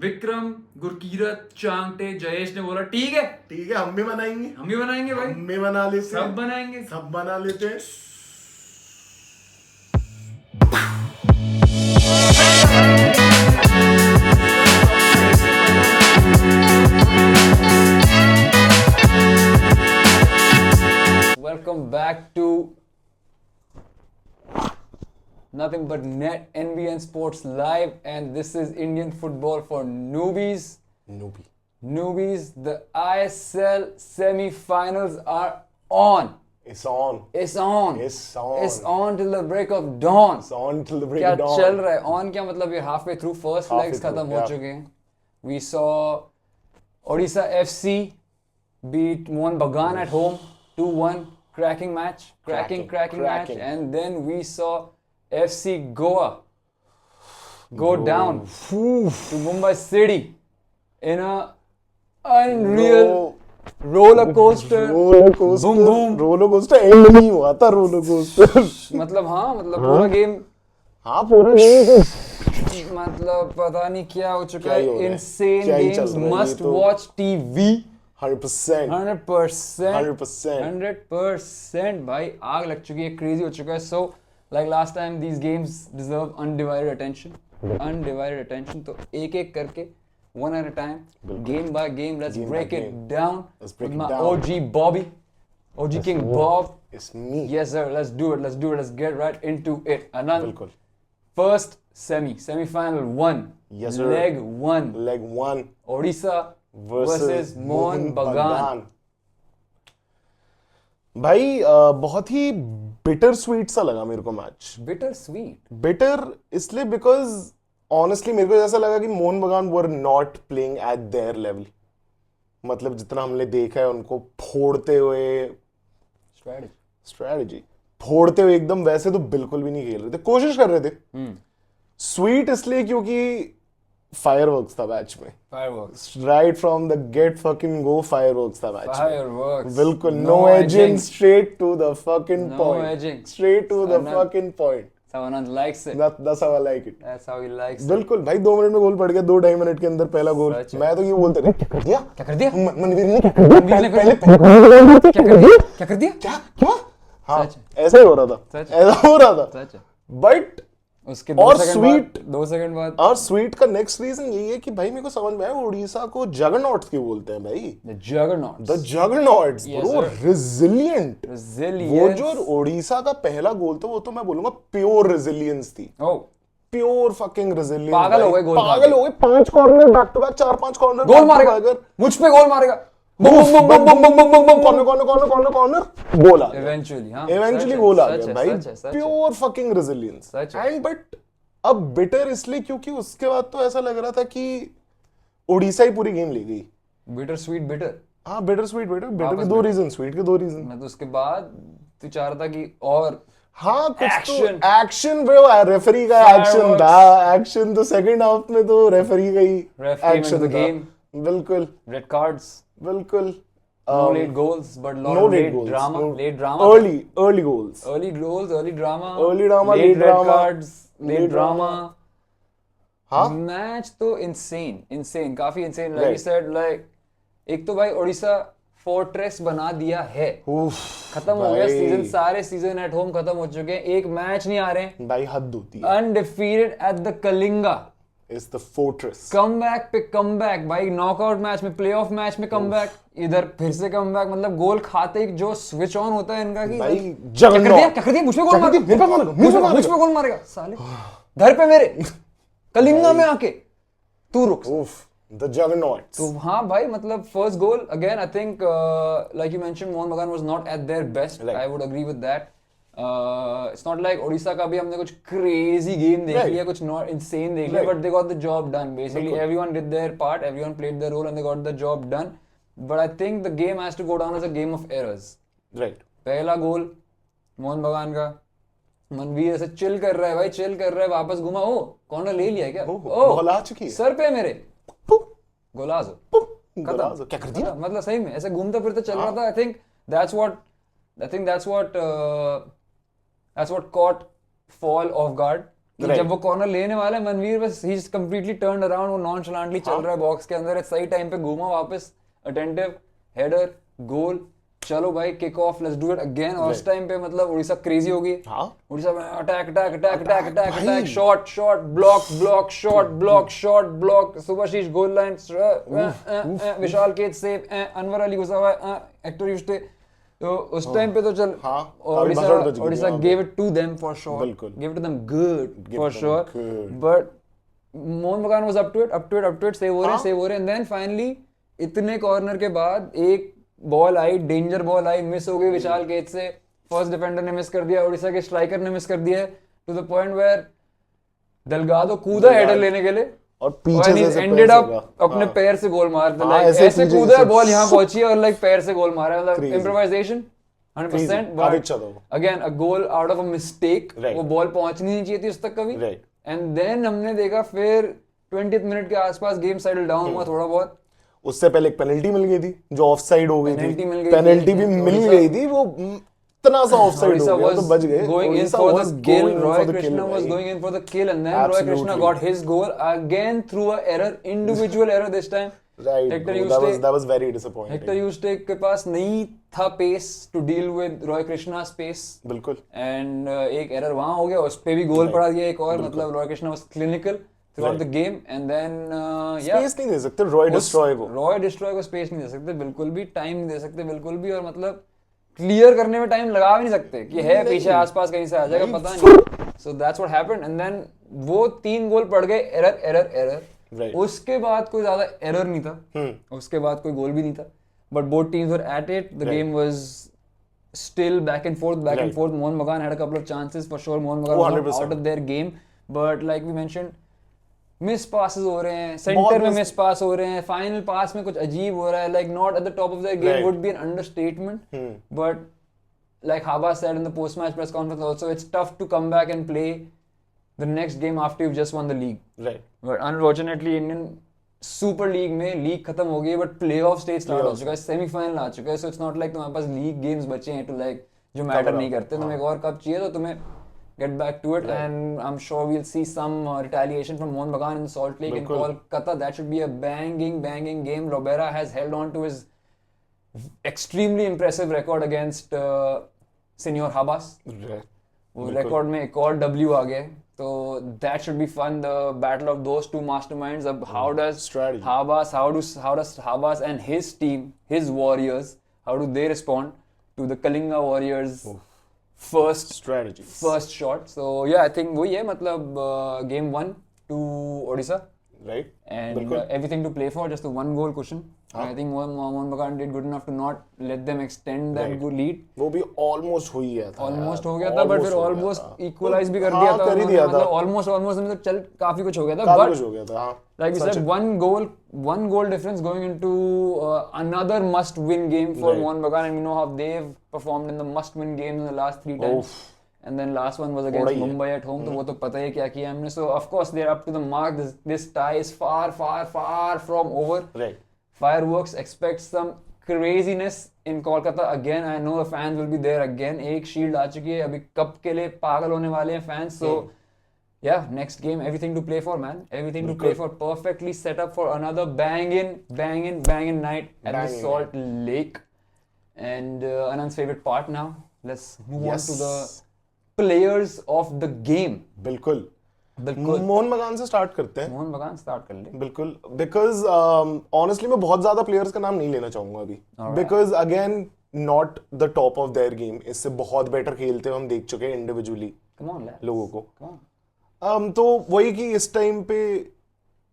विक्रम, गुरकीरत, चांगटे, जयेश ने बोला ठीक है हम भी बनाएंगे भाई, हम भी बना लेते सब बनाएंगे। सब बना लेते हैं। Welcome back to nothing but net NBN Sports Live, and this is Indian football for newbies. Newbies, the ISL semi-finals are on. It's on. It's on. It's on. It's on till the break of dawn. It's on till the break क्या of dawn. चल रहा है? On क्या मतलब ये halfway through first Halfway legs through, खत्म हो yeah. चुके हैं. We saw Odisha FC beat Mohan Bagan at home 2-1. Cracking match. Cracking match. Cracking. And then we saw FC Goa go down to Mumbai City in a unreal roller coaster. Boom boom. Roller coaster and नहीं हुआ था roller coaster. मतलब पूरा game हाँ पूरा नहीं मतलब पता नहीं क्या हो चुका क्या ही हो है. रहा है? Insane क्या ही चल games, रहा है? ये must तो- watch TV. 100%. 100% भाई आग लग चुकी है, क्रेजी हो चुका है. So like last time, these games deserve undivided attention. तो एक एक करके one at a time, game by game, let's Game break by it game. down Let's break with it my down. OG Bobby, OG King Bob. It's me. Yes sir, let's do it, let's get right into it. Anand, बिल्कुल. first semi-final 1, Yes, sir. leg 1, Leg 1 Odisha versus versus Mohan Bagan. भाई बहुत ही bitter sweet सा लगा मेरे को match. Bitter sweet. Bitter इसलिए because honestly मेरे को ऐसा लगा कि मोहन बगान were not playing at their level. मतलब जितना हमने देखा है उनको फोड़ते हुए स्ट्रेटजी फोड़ते हुए एकदम वैसे तो बिल्कुल भी नहीं खेल रहे थे. कोशिश कर रहे थे. स्वीट इसलिए क्योंकि फायरवर्क्स था मैच में. Fireworks. Right from the gate fucking go fireworks था मैच में. Fireworks. बिल्कुल no edging, straight to the fucking No point. edging. Straight to the Anand. Fucking point. So Anand likes it. That's how I like it. That's how he likes it. बिल्कुल भाई 2 minute में गोल पड़ गया. 2-2.5 minute के अंदर पहला गोल. सच है. मैं तो ये बोलते रहे क्या कर दिया क्या कर दिया? मनवीर ने क्या कर दिया मनवीर ने पहले क्या पहले कर दिया? क्या कर दिया? क्या क्या हाँ सच ऐसा ही हो रहा था. सच है. ऐसा हो रहा था. सच है. बट उसके और 2 सेकंड sweet- बाद 2 सेकंड बाद और स्वीट का नेक्स्ट रीजन यही है कि भाई मेरे को समझ में आया उड़ीसा को जगरनॉट्स क्यों बोलते हैं भाई. the juggernauts. The juggernauts Yes, bro. sir. Resilient. वो Resilience. जो उड़ीसा का पहला गोल था वो तो मैं बोलूंगा प्योर रेजिलियंस थी. Oh, pure fucking resilience. पागल हो गए गोल मार पागल के. हो गए. 5 corner back to back 4-5 corner goal मारेगा. मुझ पे गोल मारेगा. Boom, boom, boom, boom, boom, boom, boom, boom, boom. Corner goal आ गया. Eventually, हाँ. इवेंचुअली सच है, गोल आ सच गया है, भाई. सच है, सच है. Pure fucking resilience. सच है. एंड बट अब बिटर इसलिए क्योंकि उसके बाद तो ऐसा लग रहा था कि उड़ीसा ही पूरी गेम ले गई. Bitter sweet bitter. हाँ बिटर स्वीट. बिटर के वापस 2 रीजन. स्वीट के 2 रीजन. मैं तो उसके बाद तू चाह रहा था कि और हाँ कुछ Action. तो एक्शन ब्रो. रेफरी का एक्शन Fireworks. था. एक्शन तो सेकंड हाफ में तो रेफरी का ही Ref came into action the था. game. बिल्कुल red cards. बिल्कुल. No late goals, but lot No of late late goals. drama. No- Late drama. early goals. Early goals, early drama. Early drama, late late red drama. cards, late Late drama. हाँ match तो insane, काफी insane. Like you Right. said, like एक तो भाई Orissa fortress बना दिया है. उफ, खत्म हो गया भाई। सीजन. सारे सीजन एट होम खत्म हो चुके हैं. एक मैच नहीं आ रहे हैं. भाई हद होती है. Undefeated at the Kalinga. Is the fortress. Comeback पे कमबैक भाई. नॉकआउट मैच में, प्लेऑफ मैच में कमबैक. इधर फिर से कमबैक. मतलब गोल खाते ही जो स्विच ऑन होता है इनका कि भाई क्या कर दिया? क्या कर दिया? मुझ पे गोल क्या कर मारेगा. दिया? मेरे पे मारेगा, मेरे पे मुझ पे गोल मारेगा साले. घर पे मेरे कलिंगा में आके तू रुक. उफ द जगरनॉट्स. तो हाँ भाई मतलब first goal again I think like you mention Mohun Bagan was not at their best. Right. I would agree with that. It's not like Odisha का भी हमने कुछ क्रेजी गेम देख Right. लिया, कुछ नॉट इनसेन देख लिया, Right. But they got the job done. Basically बिल्कुल. Everyone did their part, everyone played their role and they got the job done. But I think the game has to go down as a game of errors. Right. पहला goal Mohan बगान का. मनवीर ऐसे chill कर रहा है भाई, chill कर रहा है. वापस घुमा. ओ कॉर्नर ले लिया क्या? बॉल आ चुकी है. सर पे मेरे गोलाजो. गोलाजो. क्या कर दिया? मतलब सही में ऐसे घूमते फिरते चल रहा था. I think that's what caught fall off guard कि Right. जब वो कॉर्नर लेने वाला है मनवीर बस ही जस्ट कंप्लीटली टर्न्ड अराउंड, वो नॉनचलांटली चल रहा है बॉक्स के अंदर, सही टाइम पे घूमा वापस, अटेंटिव, हेडर, गोल, चलो भाई kick off, let's do it again. और उस टाइम पे मतलब उड़ीसा क्रेजी हो गई। हाँ उड़ीसा में attack attack attack attack attack attack, shot shot block block shot block shot block, Subhasish goal line, Vishal Kaith save, Anwar Ali घुसा हुआ है, हेक्टर यूस्टे। तो उस टाइम पे तो चल हाँ, ओडिशा काफी भसड़ बच गई ओडिशा वहाँ पे। gave it to them for sure, बिल्कुल। gave it to them good Give for them sure, good. but Mohan बगान was up to it, save हो रहे हाँ। सेव हो रहे, and then finally इतने कॉर्नर के बाद एक बॉल आई, डेंजर बॉल आई, मिस हो गई विशाल केत से, फर्स्ट डिफेंडर ने मिस कर दिया, उड़ीसा के स्ट्राइकर ने मिस कर दिया, to the point where Delgado कूदा हेडर लेने के लिए और पीछे से ऐसे एंडेड पैर से अप लगा। अपने हाँ। पैर से गोल मार दिया, हाँ, like ऐसे ऐसे पीछे कूदा से बॉल यहाँ पहुंची है और like पैर से गोल मारा है, मतलब Crazy. इम्प्रोवाइजेशन 100%, काफी but अच्छा था वो। again a goal out of a mistake, Right. वो बॉल पहुंचनी नहीं चाहिए थी उस तक कभी, Right. and then हमने देखा फिर 20th मिनट के आसपास गेम सेटल डाउन हुआ थोड़ा बहुत, उससे पहले एक पेनल्टी मिल गई थी जो ऑफ साइड हो गई थी, Penalty मिल गई पेनल्टी थी, भी मिल उड़ीसा- गई थी, वो इतना सा ऑफ साइड Odisha हो गया was तो बच गए। going in Odisha for was the kill, going in Roy for the Krishna kill, was भाई। going in for the kill, and then Roy Krishna Absolutely. got his goal again through a error, individual error this time. Right, Hector bro, Eustace- that was very disappointing. Hector Yuste के पास नहीं था pace to deal with Roy Krishna pace, बिल्कुल and एक error वहां हो गया, उस पे भी गोल पड़ा दिया एक और, मतलब Roy Krishna was clinical throughout the game, and then space नहीं दे सकते रॉय डिस्ट्रॉय को। रॉय डिस्ट्रॉय को स्पेस नहीं दे सकते बिल्कुल भी, टाइम नहीं दे सकते बिल्कुल भी, और मतलब क्लियर करने में टाइम लगा भी नहीं सकते कि है पीछे आसपास कहीं से आ जाएगा, पता नहीं। So that's what happened, and then वो 3 गोल पड़ गए, एरर एरर एरर। Right. उसके बाद कोई ज्यादा एरर नहीं था, उसके बाद कोई गोल भी नहीं था, but both teams were at it, the game was still back and forth. Right. Mohan Bagan had a couple of chances for sure. Mohan Bagan Oh, was not 100%. out of their game, but like we mentioned, miss passes हो रहे हैं, centre में miss पास हो रहे हैं, final पास में कुछ अजीब हो रहा है, like not at the top of their game Right. would be an understatement, but like Haba said in the post-match press conference also, it's tough to come back and play the next game after you've just won the league. Right. But unfortunately Indian super league में league खत्म हो गई, but play of stage start हो चुका है, semifinal आ चुका है, so it's not like तुम्हारे पास लीग गेम्स बचे हैं टू लाइक जो मैटर नहीं करते, तुम्हें एक और कप चाहिए तो तुम्हें get back to it, and I'm sure we'll see some retaliation from Mohan Bagan in Salt Lake in Kolkata. That should be a banging game. Robera has held on to his extremely impressive record against Senior Habas. Right. वो record में एक और W आ गया, तो that should be fun, the battle of those two masterminds. अब how does Strategy. Habas, how does Habas and his team, his warriors, how do they respond to the Kalinga Warriors first Strategies. shot? So yeah, I think वही है, मतलब game 1 to Odisha, Right. and बिल्कुल। everything to play for, just a 1 goal cushion. I think Mohan Bagan did good enough to not let them extend that Right. good lead. वो भी almost हो ही गया था। Almost हो गया था, but फिर Almost हो गया ऑलमोस्ट था। इक्वलाइज भी कर हाँ, दिया था कर ही उन्होंने, दिया था। मतलब ऑलमोस्ट मतलब चल काफी कुछ हो गया था, काफी बट कुछ हो गया था, हाँ। like we सच said, है। one goal difference going into another must win game for Right. Mohan Bagan, and we know how they've performed in the must win games in the last 3 times. Oof. And then last one was थोड़ा against ही है। Mumbai at home, तो वो तो पता ही क्या किया हमने, so of course they're up to the mark. This tie is far from over. Right. Fireworks, expect some craziness in Kolkata again. I know the fans will be there again. एक shield आ चुकी है, अभी cup के लिए पागल होने वाले हैं fans. So yeah, next game, everything to play for, man. Everything to play for. Perfectly set up for another banging night at the Banging Salt Lake. And Anand's favorite part now. Let's move on to the players of the game. बिल्कुल। बिल्कुल। मोहन बगान से start करते हैं। मोहन बगान start कर ले। बिल्कुल, बिकॉज ऑनेस्टली मैं बहुत ज्यादा प्लेयर्स का नाम नहीं लेना चाहूंगा अभी, because again not the top of their game, इससे बहुत बेटर खेलते हुए हम देख चुके हैं इंडिविजुअली Come on, lads. लोगों को। Come on. तो वही कि इस टाइम पे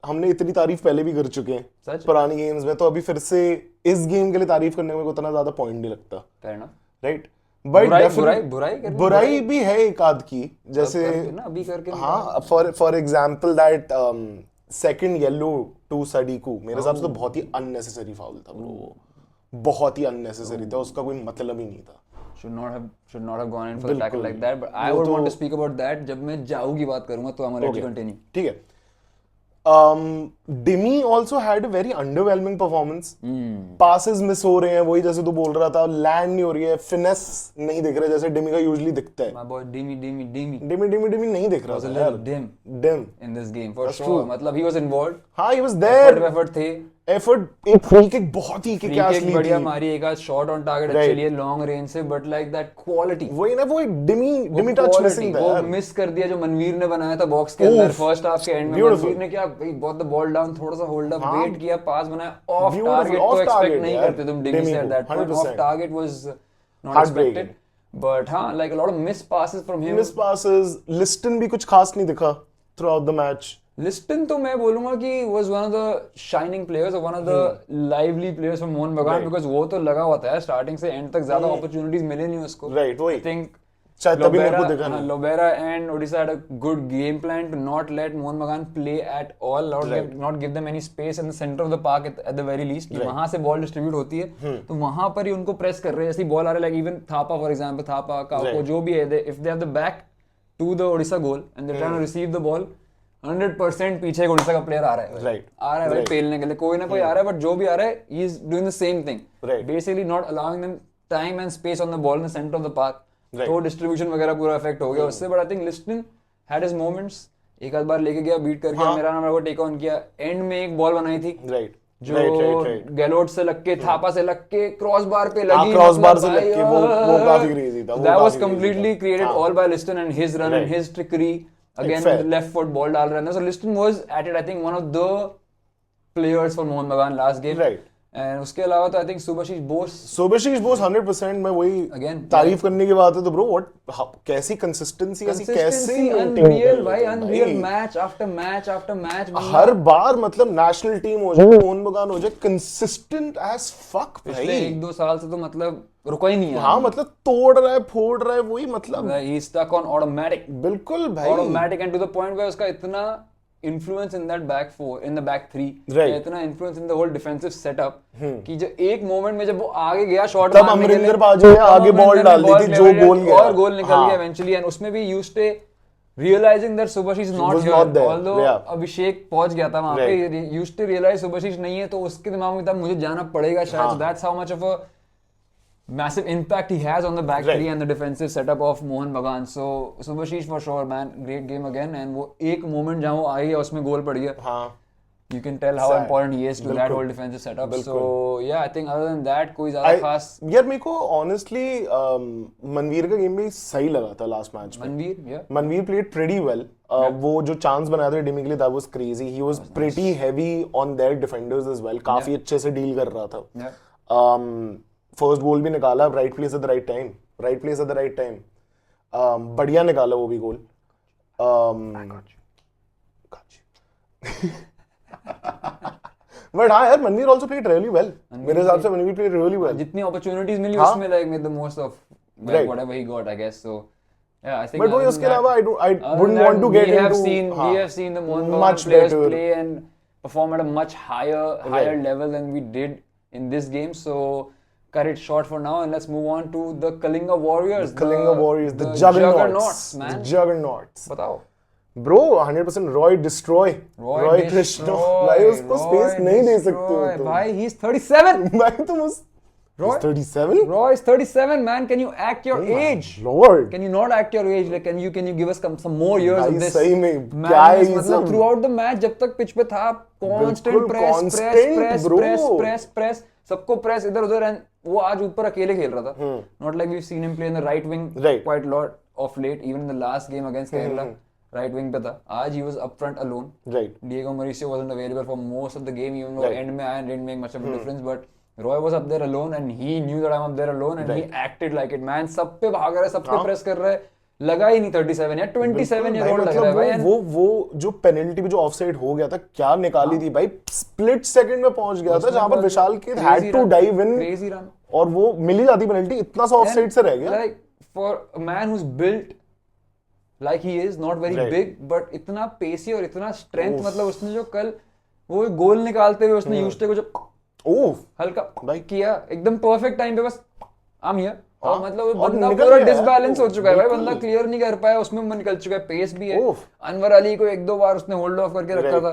हमने इतनी तारीफ पहले भी कर चुके हैं सच। पुरानी गेम्स में, तो अभी फिर से इस गेम के लिए तारीफ करने में उतना ज्यादा पॉइंट नहीं लगता, Fair enough. राइट? बट बुराई भी है एक आध की, जैसे ना अभी करके हाँ, for example that second yellow to Sadiku मेरे हिसाब से तो बहुत ही अननेसेसरी फाउल था ब्रो, वो बहुत ही अननेसेसरी था, उसका कोई मतलब ही नहीं था। should not have gone in for the tackle like that, but I would want to speak about that जब मैं जाऊ की बात करूंगा, तो I'm going to let you continue. ठीक है, Dimi also had a very underwhelming performance. Passes miss हो रहे हैं, वही जैसे तू बोल रहा था, लैंड नहीं हो रही है, फिनेस नहीं दिख रहा है जैसे डिमी का यूजुअली दिखता है. My boy Dimi डिमी नहीं दिख रहा was a था little यार. dim in this game for sure. मतलब he was involved. हाँ, he was there. Effort थे. Effort, एक फ्री किक बहुत ही Free क्या kick बढ़िया मारी, एक आध शॉट ऑन टारगेट अच्छे लिए लॉन्ग रेंज से, बट लाइक दैट क्वालिटी, वही ना, वो डिमी टच मिसिंग था वो यार. मिस कर दिया जो मनवीर ने बनाया था बॉक्स के अंदर फर्स्ट हाफ के एंड में. मनवीर ने क्या बॉट द बॉल डाउन, थोड़ा सा होल्ड अप वेट किया, पास बनाया ऑफ टारगेट. तो एक्सपेक्ट नहीं करते तुम डिमी से at that point. Off target was not expected, but हां like a lot of miss passes from him. Miss passes. Liston भी कुछ खास नहीं दिखा throughout the match. Liston तो मैं बोलूंगा कि was one of the shining players or one of the lively players from Mohan बगान, because वो तो लगा हुआ था यार स्टार्टिंग से एंड तक, ज्यादा अपॉर्चुनिटीज मिले नहीं उसको. राइट, वही. आई थिंक शायद तभी मेरे को दिखा नहीं. Lobera and Odisha had a good game plan to not let Mohan Bagan play at all, not give them any space in the center of the park at the very least. वहां से ball distribute होती है तो वहां पर ही उनको press कर रहे हैं. जैसी बॉल आ रहा है, like even Thapa for example, Thapa Kauko जो भी है, if they have the back to the Odisha goal and they're trying to receive the ball, 100% पीछे एक उड़ीसा का प्लेयर आ रहा है. Right. आ रहा है भाई पेलने के लिए, कोई ना कोई आ रहा है, बट जो भी आ रहा है he is doing the same thing. Right. Basically not allowing them time and space on the ball in the center of the park. Right. तो डिस्ट्रीब्यूशन वगैरह पूरा इफेक्ट हो गया उससे. But I think Liston had his moments. एक आध बार लेके गया, बीट करके मेरा नाम को टेक ऑन किया. एंड में एक बॉल बनाई थी राइट, जो गैलोट से लग के, थापा से लग के, क्रॉस बार पे लगी. क्रॉस बार से लग के वो काफी क्रेजी था. That was completely created all by Liston and his run and his trickery. Again, with left foot ball डाल रहा है. So Liston was at it, I think one of the players for Mohan Bagan last game. Right. And उसके अलावा तो I think Subhashish Bose 100%. मैं वही Again, तारीफ करने की बात है तो ब्रो, व्हाट कैसी कंसिस्टेंसी, कैसी unreal भाई, unreal match after match after match. हर बार मतलब नेशनल टीम हो जाए, मोहन बगान हो जाए, कंसिस्टेंट एज फक भाई. पिछले 1-2 साल से तो मतलब रुका ही नहीं है. हाँ, मतलब तोड़ रहा है, फोड़ रहा है, वही मतलब he stuck on automatic. बिल्कुल भाई, automatic and to the point where उसका इतना influence in that back four, in the back three, right. इतना influence in the whole defensive setup कि जो एक मोमेंट में जब वो आगे गया शॉट तब अमरिंदर पाजी ने आगे बॉल डाल दी थी जो गोल गया और गोल निकल गया eventually. and उसमें भी Yuste realizing that Subhashish is not here, although अभिषेक पहुंच गया था वहां पे, Yuste realize Subhashish नहीं है तो उसके दिमाग में था मुझे जाना पड़ेगा शायद. So that's how much of a massive impact he has on the back three and the defensive setup of Mohan Bagan. So Subhashish for sure man, great game again. And वो एक moment जहाँ वो आई है उसमें गोल पड़ गया. हाँ, you can tell how important he is to that whole defensive setup. So yeah, I think other than that कोई ज्यादा खास. यार मेरे को honestly मनवीर का गेम भी सही लगा था लास्ट मैच में. Manveer played pretty well. वो जो चांस बनाया था डिमी के लिए, that was crazy. He was pretty heavy on their defenders as well. काफी अच्छे से डील कर रहा था. फर्स्ट गोल भी निकाला, right place at the right time. बढ़िया निकाला वो भी गोल. बट हाँ यार, Manvir also played really well. मेरे हिसाब से मनवीर प्लेड रियली वेल. जितनी अपॉर्चुनिटीज मिली उसमें like made the most of whatever he got, I guess. So yeah, I think. But वो उसके अलावा I wouldn't want to get into. We have seen the Mohan Bagan players play and perform at a much higher level than we did in this game. So cut it short for now and let's move on to the Kalinga Warriors. The juggernauts, man. The juggernauts. बताओ. Bro, 100% Roy Destroy. Roy Krishna. भाई उसको space नहीं दे सकते हो तुम. भाई he's 37. भाई तुम उस Roy 37. Roy is 37, man. Can you act your age? Lord. Can you not act your age? Like, can you give us some more years of this? सही में क्या है ये मतलब throughout the match जब तक पिच पे था, constant press, सबको press इधर उधर, and वो आज ऊपर अकेले खेल रहा था. Not like we've seen him play in the right wing quite a lot of late. Even in the last game against Kerala, right wing पे था. आज he was up front alone. Right. Diego Mauricio wasn't available for most of the game, even though end में आया and didn't make much of a difference. But Roy was up there alone and he knew that I'm up there alone and he acted like it, man. सब पे भाग रहा है, सब पे press कर रहा है. लगा ही नहीं 37 या 27 ईयर ओल्ड लग रहा है भाई. वो जो पेनल्टी पे जो ऑफसाइड हो गया था, क्या निकाली थी भाई. स्प्लिट सेकंड में पहुंच गया था जहां पर Vishal Kaith had to dive in, crazy run, और वो मिल ही जाती पेनल्टी. इतना सा ऑफसाइड से रह गया. Like for a man who is built like he is, not very big but इतना पेसी और इतना स्ट्रेंथ. मतलब उसने जो कल वो गोल निकालते हुए उसने यूस्टे को जो हल्का किया एकदम परफेक्ट टाइम पे, बस I'm here. और मतलब बंदा पूरा डिसबैलेंस हो चुका है भाई. बंदा क्लियर नहीं कर पाया, उसमें निकल चुका है. पेस भी है. अनवर अली को 1-2 बार उसने होल्ड ऑफ करके रखा था.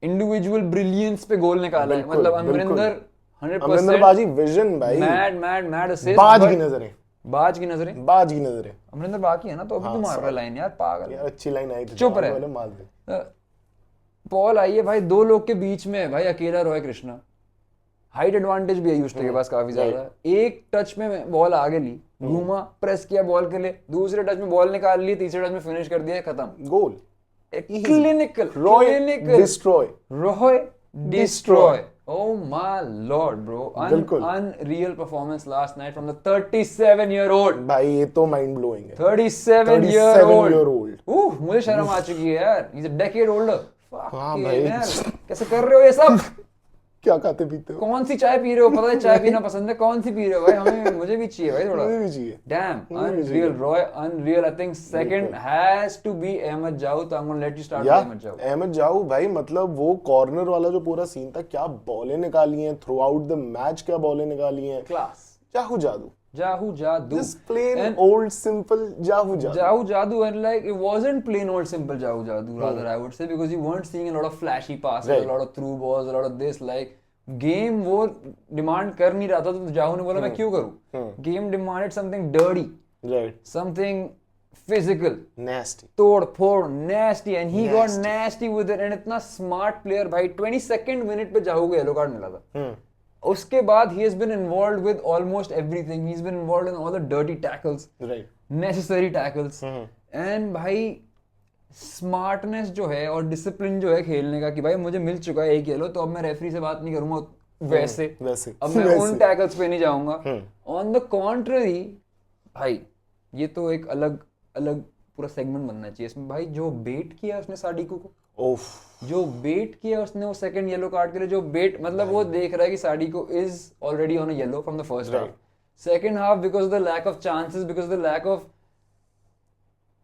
इंडिविजुअल ब्रिलियंस पे गोल निकाला है. बिल्कुल, मतलब बिल्कुल. अमरिंदर 100% अमरिंदर पाजी विजन भाई, मैड असिस्ट. बाज की नजरें, बाज की नजरें. बाज की नजरें. अमरिंदर बाकी है ना, तो अभी हाँ, तो मार रहा है sorry. लाइन यार, पागल. यार अच्छी लाइन आई थी, चुप रहे. वाले मार दे. बॉल आई है भाई, दो लोग के बीच में है भाई, अकेला रॉय कृष्णा. हाइट एडवांटेज भी है यूस्टे के पास काफी ज्यादा. एक टच में बॉल आगे ली, घूमा, प्रेस किया बॉल के लिए, दूसरे टच में बॉल निकाल ली, तीसरे टच में फिनिश कर दिया, खत्म. Goal. Clinical. Roy destroy. Roy destroy. Oh my lord, bro. बिल्कुल. Unreal performance last night from the 37-year-old. भाई ये तो माइंड ब्लोइंग है. 37-year-old. मुझे शर्म आ चुकी है यार. He's a decade older. हाँ भाई. कैसे कर रहे हो ये सब? क्या खाते पीते हो? कौन सी चाय पी रहे हो? पता है चाय पीना पसंद है. कौन सी पी रहे हो भाई? हमें मुझे भी चाहिए भाई थोड़ा. मुझे भी चाहिए. Damn, unreal, Roy, unreal. I think second has to be Ahmed Jau. So I'm gonna let you start with Ahmed Jau. Ahmad जाऊ भाई, मतलब वो कॉर्नर वाला जो पूरा सीन था, क्या बॉलें निकाली हैं थ्रू आउट द मैच, क्या बॉलें निकाली हैं. Class. जाहू जादू. Jahu Jadu. Just plain old simple Jahu Jadu. Jahu Jadu, and like it wasn't plain old simple Jahu Jadu, rather I would say, because you weren't seeing a lot of flashy passes, Right. a lot of through balls, a lot of this. Like game वो demand कर नहीं रहा था, तो जाहू ने बोला मैं क्यों करूं. Game demanded something dirty, Right. something physical, Nasty. तोड़ फोड़, nasty, and he got nasty with it. And इतना smart player भाई, 22nd मिनट पे जाहू को येलो कार्ड मिला था. उसके बाद he has been involved with almost everything. He's been involved in all the dirty tackles, Right. necessary tackles, and भाई smartness जो है और डिसिप्लिन जो है खेलने का, कि भाई मुझे मिल चुका है एक येलो, तो अब मैं रेफरी से बात नहीं करूंगा वैसे अब मैं उन टैकल्स पे नहीं जाऊंगा. ऑन द कॉन्ट्ररी भाई, ये तो एक अलग अलग पूरा सेगमेंट बनना चाहिए इसमें भाई. जो बेट किया उसने साडिको को, जो बेट किया उसने वो सेकंड येलो कार्ड के लिए, जो बेट मतलब वो देख रहा है कि Sadiku is already on a yellow from the first half. Second half because of the lack of chances, because of the lack of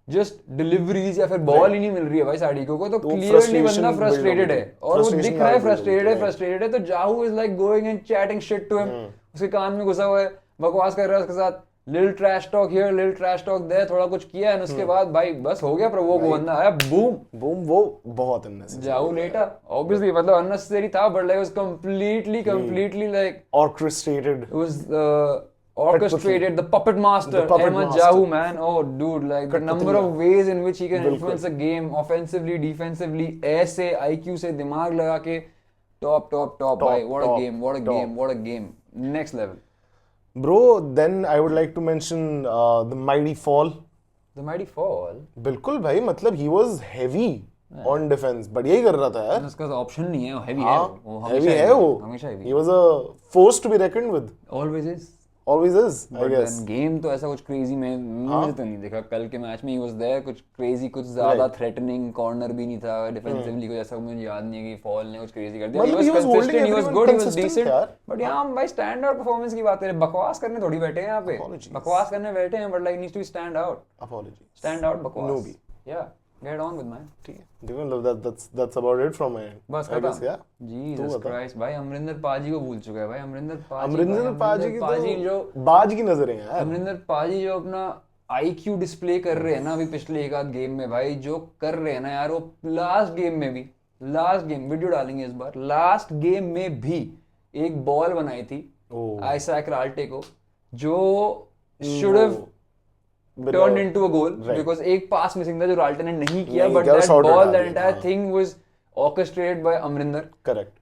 just deliveries, या फिर बॉल ही नहीं मिल रही है भाई साडिको को, तो क्लियरली बंदा फ्रस्ट्रेटेड है और वो दिख रहा है फ्रस्ट्रेटेड है. तो Jahouh is like going and chatting shit to him. उसके कान में घुसा हुआ है, बकवास कर रहा है उसके साथ, little trash talk here, little trash talk there, थोड़ा कुछ किया है. उसके बाद भाई बस हो गया, प्रवोक बंदा आया, बूम बूम. वो बहुत अननेसेसरी. जाहू लेटा, ऑब्वियसली मतलब अननेसेसरी था, but like was completely like orchestrated. it was orchestrated, the puppet master, Ahmed Jahu, man. Oh dude, like the number of ways in which he can influence a game, offensively, defensively, ऐसे IQ से दिमाग लगा के, top भाई. What a game, next level. Bro, then I would like to mention the mighty fall. बिल्कुल भाई, मतलब he was heavy on defense, बढ़िया ही कर रहा था यार. उसका ऑप्शन नहीं है, हेवी हाँ, है वो, heavy है वो. हमेशा heavy. He was a force to be reckoned with. Always is, I guess. Game तो ऐसा कुछ क्रेजी में मुझे तो नहीं देखा. कल के मैच में ही वाज देयर, कुछ क्रेजी, कुछ ज्यादा थ्रेटनिंग कॉर्नर भी नहीं था. डिफेंसिवली कुछ ऐसा मुझे याद नहीं है कि फॉल ने कुछ क्रेजी कर दिया. मतलब he was holding everyone consistent यार. बट यहाँ हम भाई स्टैंड आउट परफॉर्मेंस की बात करें, बकवास करने थोड़ी बैठे हैं यहाँ पे. बकवास करने बैठे हैं, but like needs to stand out. Apologies. Stand out बकवास. No be. Yeah, get on with man. ठीक है. That's about it from my end. बस I guess, खत्म. yeah. जीसस क्राइस्ट भाई, अमरिंदर पाजी को भूल चुका है भाई. अमरिंदर पाजी की पाजी तो जो बाज की नजरें हैं यार. अमरिंदर पाजी जो अपना IQ डिस्प्ले कर रहे हैं ना अभी पिछले एक आध गेम में भाई, जो कर रहे हैं ना यार, वो लास्ट गेम वीडियो डालेंगे इस बार, लास्ट गेम में भी एक बॉल बनाई थी आइसैक राल्टे को, जो should have turned into a goal, because एक पास मिसिंग था जो राल्टन ने नहीं किया, but that ball, that entire thing was orchestrated by Amarinder. Correct.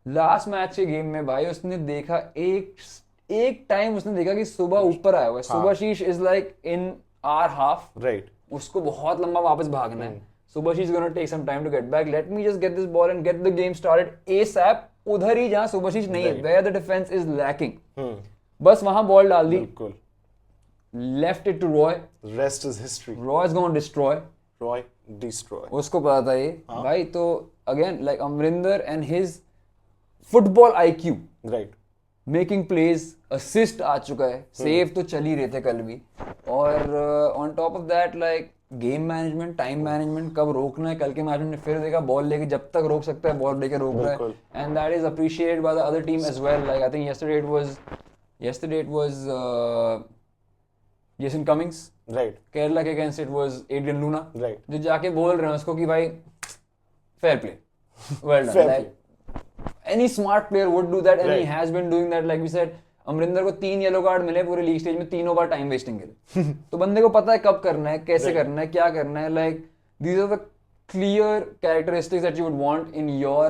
Last match के गेम में भाई उसने देखा एक टाइम उसने देखा कि सुबह ऊपर आया हुआ है. Subhasish is like in our half, right. उसको बहुत लंबा वापस भागना है. Subhasish is gonna take some time to get back. Let me just get this ball and get the game started ASAP. उधर ही जहां सुभाशीष नहीं है, where the defence is lacking, बस वहां बॉल डाल दी. बिल्कुल. Left it to Roy. Rest is history. Roy is going to destroy. Roy destroy. उसको पता था ये भाई. तो again like Amarinder and his football IQ, right, making plays, assist आ चुका है, save तो चल ही रहे थे कल भी, और on top of that like game management, time management, कब रोकना है. कल के मैच में फिर देखा बॉल लेके जब तक रोक सकता है बॉल लेके रोक रहा है, and that is appreciated by the other team as well. Like I think yesterday it was Jason Cummings, right, Kerala के against it was Adrian Luna, right, जो जाके बोल रहे हैं उसको कि भाई fair play, well done. Fair Like any smart player would do that, and he Right. has been doing that. Like we said, Amarinder को 3 येलो कार्ड मिले पूरे लीग स्टेज में, तीनों बार टाइम वेस्टिंग के लिए. तो बंदे को पता है कब करना है, कैसे करना है, क्या करना है. Like these are the clear characteristics that you would want in your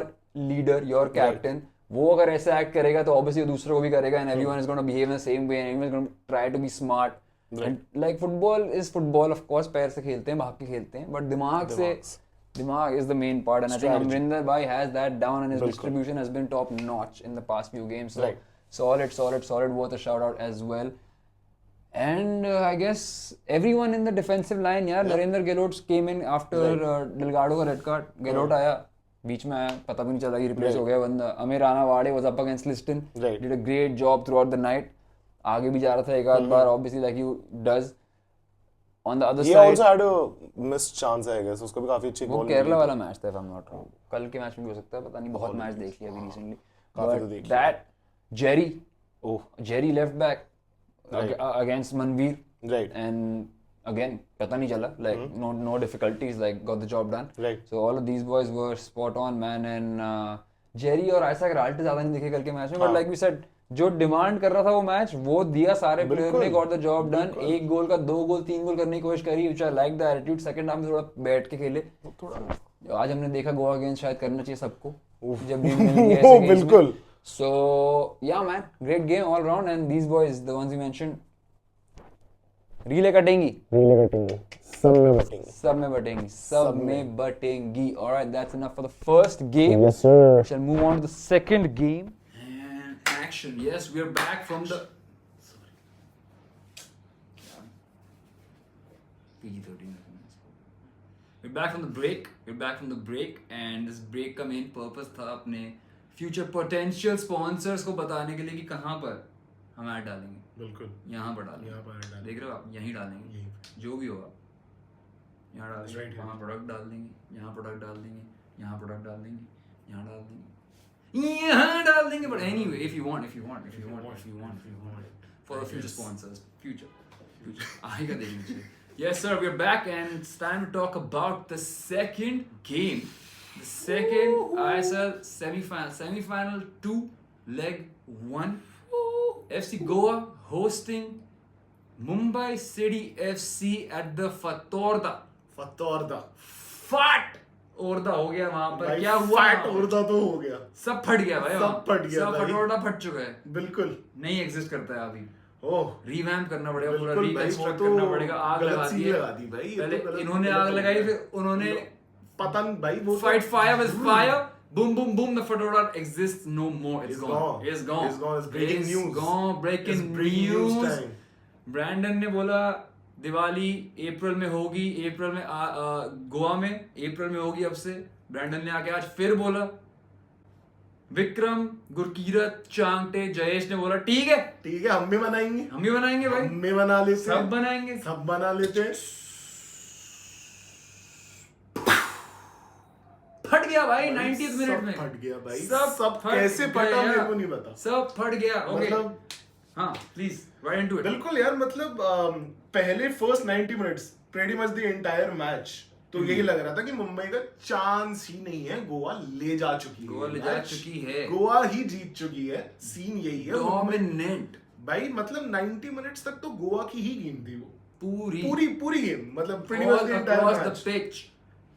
leader, your captain. वो अगर ऐसे एक्ट करेगा तो ऑब्वियसली दूसरों को भी करेगा, and everyone is going to behave in the same way, and everyone is going to try to be smart. And like football is football, of course, पैर से खेलते हैं, भाग के खेलते हैं, but दिमाग is the main part, and I think Amrinder bhai has that down, and his distribution has been top notch in the past few games. So solid, worth a shout out as well. And I guess everyone in the defensive line, yeah. Narendra Gelot came in after Delgado का red card. Gelot आया, बीच में आया, पता भी नहीं चला कि replace हो गया बंदा. Amir Rana Wade was up against Liston. Did a great job throughout the night. आगे भी जा रहा था एक आध बार, obviously like he does. On the other He side, also had a missed chance, I guess. उसको भी काफी अच्छी वो goal केरला वाला मैच था, if I'm not wrong. कल के मैच में भी हो सकता है, पता नहीं, बहुत मैच देख लिया अभी recently. काफी तो But देख लिया. that Jerry left back against Manveer. Right. And again, pata nahi chala, like no difficulties, like got the job done. Right. So all of these boys were spot on, man. And Jerry और Isaac Ralte ज़्यादा नहीं दिखे कल के match में, but like we said, जो demand कर रहा था वो मैच वो दिया सारे प्लेयर ने, गॉट द जॉब डन. एक गोल का 2 गोल 3 गोल करने की कोशिश करी, which I like the attitude. Second half में थोड़ा बैठ के खेले, आज हमने देखा गोवा अगेंस्ट शायद करना चाहिए सबको जब भी मिल गया ऐसे games में. So yeah man, great game all round, and these boys, the ones you mentioned, रीले कटेंगी, सब में बटेंगी. All right, that's enough for the first game. Yes sir. We shall move on to the second game. And action. Yes, we are back from the. PG-13. We're back from the break. And this break का main purpose था अपने future potential sponsors को बताने के लिए कि कहाँ पर हम ऐड डालेंगे. बिल्कुल. यहाँ पर डालेंगे. देख रहे हो आप, यहीं डालेंगे. जो भी होगा यहाँ डालेंगे, वहाँ प्रोडक्ट डाल देंगे, यहाँ प्रोडक्ट डाल देंगे, यहाँ प्रोडक्ट डाल देंगे, यहाँ डाल देंगे, यहाँ डाल देंगे. But anyway, if you want for the future sponsors, future आएगा देखने चाहिए. Yes sir, we're back and it's time to talk about the second game, the second ISL semi-final 2 leg 1. FC Goa hosting Mumbai City FC at the Fatorda. फट ओरदा हो गया वहां पर. क्या हुआ? फट ओरदा तो हो गया. सब फट गया भाई. सब फट गया. सब फटोरदा फट चुका है. बिल्कुल. नहीं एग्जिस्ट करता है अभी. ओह, रिवैम्प करना पड़ेगा, पूरा रिकंस्ट्रक्ट करना पड़ेगा. आग लगा दी भाई. पहले इन्होंने आग लगाई, फिर उन्होंने पतन भाई वो fight fire with fire. Boom, boom, boom. The Fedora exists no more. It's gone. It's breaking news. Brandon ने बोला दिवाली अप्रैल में होगी, अप्रैल में गोवा में अप्रैल में होगी अब से. ब्रैंडन ने आके आज फिर बोला. विक्रम, गुरकीरत, चांगटे, जयेश ने बोला ठीक है हम भी बनाएंगे भाई. हम भी बना लेते. सब बना लेते. फट गया भाई 90th मिनट में. फट गया भाई. सब कैसे फटा मेरे को नहीं पता. सब फट गया. ओके, मतलब हाँ प्लीज राइट इनटू इट. बिल्कुल यार, मतलब पहले first 90 minutes pretty much the entire match तो यही लग रहा था कि मुंबई का चांस ही नहीं है. गोवा ले जा चुकी है. गोवा ही जीत चुकी है. सीन यही है. डोमिनेंट भाई, मतलब 90 मिनट्स तक तो गोवा की ही गेम थी वो. पूरी गेम, मतलब pretty much the entire match.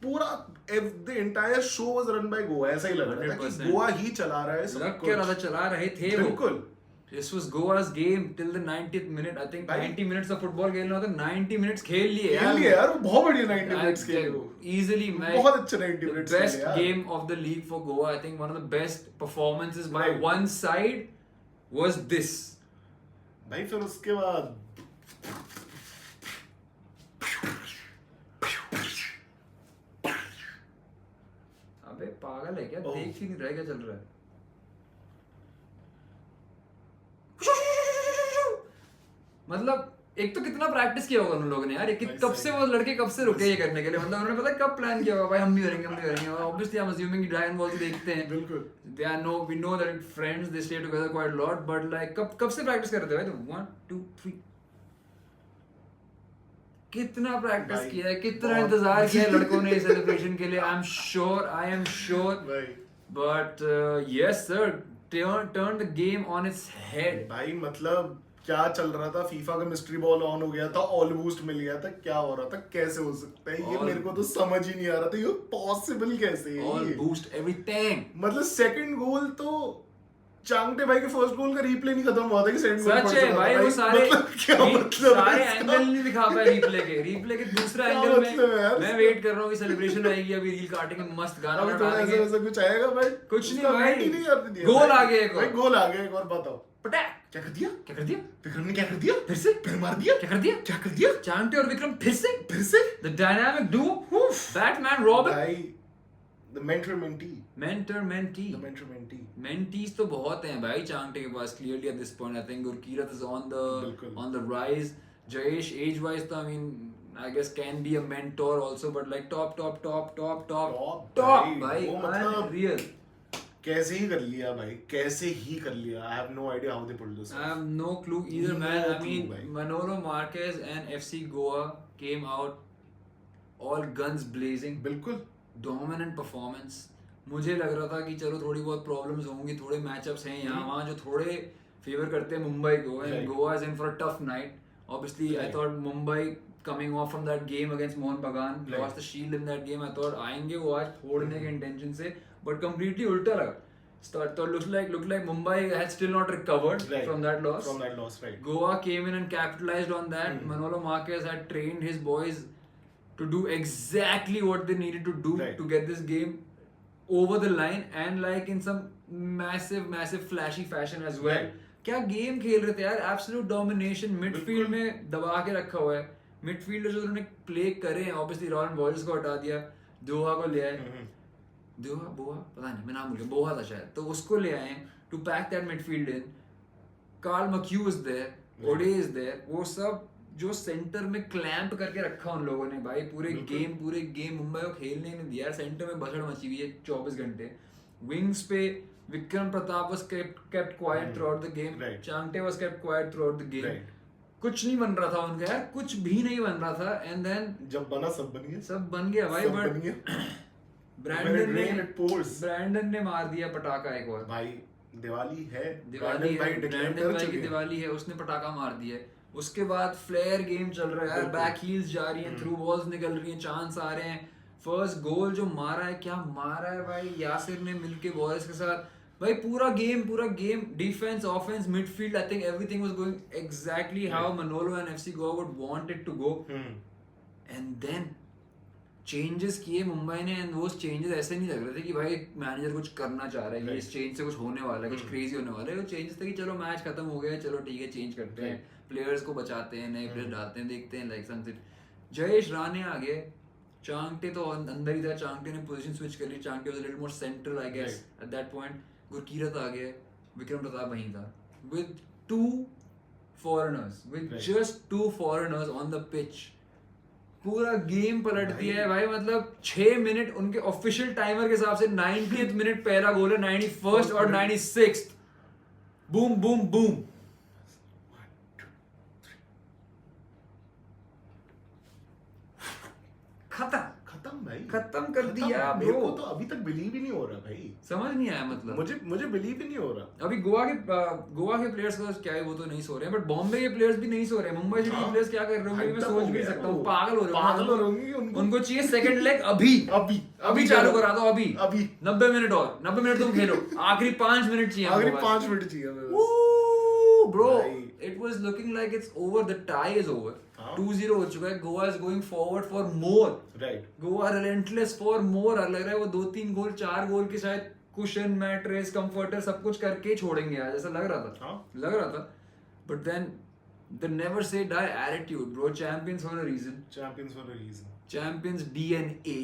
पूरा the entire show was run by Goa. ऐसा ही लग रहा था कि गोवा ही चला रहा है सब कुछ. चला रहे थे वो. बिल्कुल. This was Goa's game till the 90th minute. I think 90 minutes of football खेलना होता है. 90 minutes खेल लिए यार. वो बहुत बढ़िया 90 मिनट्स खेले वो. Easily, बहुत अच्छे 90 मिनट्स खेले. Best game of the league for Goa. I think one of the best performances by one side was this. भाई फिर उसके बाद अबे पागल है क्या? देख ही नहीं रहा, क्या चल रहा है? मतलब एक तो कितना प्रैक्टिस किया होगा उन लोगों ने यार. कब से वो लड़के कब से रुके ये करने के लिए. मतलब उन्होंने पता कब प्लान किया होगा भाई हम भी करेंगे. ऑब्वियसली आई एम अज्यूमिंग कि ड्रैगन बॉल देखते हैं. बिल्कुल. we know that friends they stay together quite a lot, but like कब से प्रैक्टिस कर रहे थे भाई? तो 1 2 3 कितना प्रैक्टिस किया है, कितना इंतजार किया है लड़कों ने इस सेलिब्रेशन के लिए. I am sure but yes sir, turn the game on its head. भाई मतलब क्या चल रहा था, फीफा का मिस्ट्री बॉल ऑन हो गया था, ऑल बूस्ट मिल गया था, क्या हो रहा था, कैसे हो सकता है ये, मेरे को तो समझ ही नहीं आ रहा था ये पॉसिबल कैसे है. All boost everything. मतलब सेकंड गोल तो चांगटे भाई के फर्स्ट गोल का रिप्ले नहीं खत्म हुआ था कि सेकंड गोल सच है भाई, वो सारे मतलब सारे एंगल नहीं दिखा पाए रिप्ले के दूसरा एंगल में. मैं वेट कर रहा हूँ कि सेलिब्रेशन आएगी, अभी रील काटेंगे, मस्त गाना अभी थोड़ा डालेंगे, ऐसा कुछ आएगा भाई. कुछ नहीं भाई, भाई गोल आ गया एक भाई, और, गोल आ गया एक और. बताओ पटैक. क्या कर दिया, क्या कर दिया विक्रम ने, क्या कर दिया, फिर से, फिर मार दिया, क्या कर दिया, क्या कर दिया, चांटे और विक्रम फिर से फिर से the dynamic duo, Batman Robin. भाई the mentor mentee, mentor mentee, the mentor mentee. Mentees तो बहुत हैं भाई चांटे के पास. Clearly at this point I think Gurkirat is on the rise. Jayesh agewise तो I mean I guess can be a mentor also, but like top भाई, वो मतलब unreal. कैसे ही कर लिया भाई, कैसे ही कर लिया. I have no idea how they pulled this off. I have no clue either, man. No I mean, clue, भाई. Manolo Marquez and FC Goa came out all guns blazing. बिल्कुल Dominant performance. मुझे लग रहा था कि चलो थोड़ी बहुत प्रॉब्लम्स होंगी, थोड़े मैचअप्स हैं यहाँ वहाँ जो थोड़े फेवर करते हैं मुंबई को, and Right. Goa is in for a tough night. Obviously, I Right. thought Mumbai coming off from that game against Mohan Bagan, Right. lost the shield in that game. I thought आएंगे वो आज फोड़ने के intention से, but completely उल्टा लगा. So looked like Mumbai had still not recovered Right. from that loss. From that loss, right. Goa came in and capitalized on that. Manolo Marquez had trained his boys to do exactly what they needed to do Right. to get this game over the line, and like in some massive flashy fashion as well. Right. क्या game खेल रहे थे यार, absolute domination. Midfield में दबा के रखा हुआ है. मिडफील्डर जो उन्होंने प्ले करे हैं, ऑब्वियसली रॉन बॉल्स को हटा दिया, दोहा को ले आए, बोहा पता नहीं, मैं नाम भूल गया, बोहा था शायद, तो उसको ले आए to pack that midfield in. Carl McHugh is there, Odei is there, वो सब जो सेंटर में क्लैंप करके रखा उन लोगों ने भाई. पूरे गेम मुंबई को खेलने नहीं दिया. सेंटर में बसड़ मची हुई है 24 घंटे. विंग्स पे Vikram Pratap was kept quiet throughout the game. Right. चांटे was kept quiet throughout the game. Right. कुछ नहीं बन रहा था उनका यार, कुछ भी नहीं बन रहा था. एंड देन जब बना सब बन गया, सब बन गया भाई. सब बन बट गया. ब्रैंडन ने मार दिया पटाखा एक और भाई. दिवाली है, दिवाली है, भाई declare ब्रैंडन कर भाई की चुके हैं. दिवाली है, उसने पटाखा मार दिया है. उसके बाद फ्लेयर गेम चल रहा है यार, बिल्कुल. बैक हील्स जा रही हैं, थ्रू बॉल्स निकल रही हैं, चांस आ रहे हैं. फर्स्ट गोल जो मारा है, क्या मारा है भाई यासिर ने मिलके बॉयज के साथ भाई. पूरा game defence, offence, midfield, I think everything was going exactly how Manolo and FC Goa would want it to go. And then changes किए मुंबई ने, एंड वो चेंजेस ऐसे नहीं लग रहे थे कि भाई मैनेजर कुछ करना चाह रहा है, ये इस चेंज से कुछ होने वाला है, कुछ क्रेजी होने वाला है. वो चेंजेस थे कि चलो मैच खत्म हो गया, चलो ठीक है चेंज करते हैं, प्लेयर्स को बचाते हैं, नए प्लेयर्स डालते हैं, देखते हैं लाइक समथिंग. जयेश राणे आ गए, चांगटे तो अंदर ही था, चांगटे ने पोजीशन स्विच कर ली, Chhangte was a little more central I guess at that point. Gurkirat आ गए, विक्रम प्रताप वहीं था, with two foreigners, with just two foreigners on the pitch. पूरा गेम पलट दिया है भाई. मतलब 6 मिनट उनके ऑफिशियल टाइमर के हिसाब से 90th मिनट पहला गोल है, 91st और 96th. Boom boom boom. खत्म भाई, खत्म कर दिया मेरे ब्रो. को तो अभी तक बिलीव ही नहीं हो रहा भाई. समझ नहीं आया मतलब. मुझे बिलीव ही नहीं हो रहा. अभी गोवा के प्लेयर्स का क्या है, वो तो नहीं सो रहे हैं, बट बॉम्बे के प्लेयर्स भी नहीं सो रहे हैं. मुंबई सिटी के प्लेयर्स क्या कर रहे होंगे मैं सोच भी नहीं सकता हूँ. पागल हो रहे होंगे. उनको चाहिए सेकंड लेग अभी चालू करा दो, अभी 90 मिनट और 90 मिनट तुम खेलो. आखिरी 5 मिनट चाहिए, आखिरी 5 मिनट चाहिए bro. It was looking like it's over. The tie is over. 2-0 हो चुका है. Goa is going forward for more. Right. Goa relentless for more. लग रहा है वो 2-3 गोल 4 गोल के शायद कुशन, मैट्रेस, कंफर्टर सब कुछ करके ही छोड़ेंगे आज, ऐसा लग रहा था. But then the never say die attitude, bro. Champions for a reason. Champions DNA.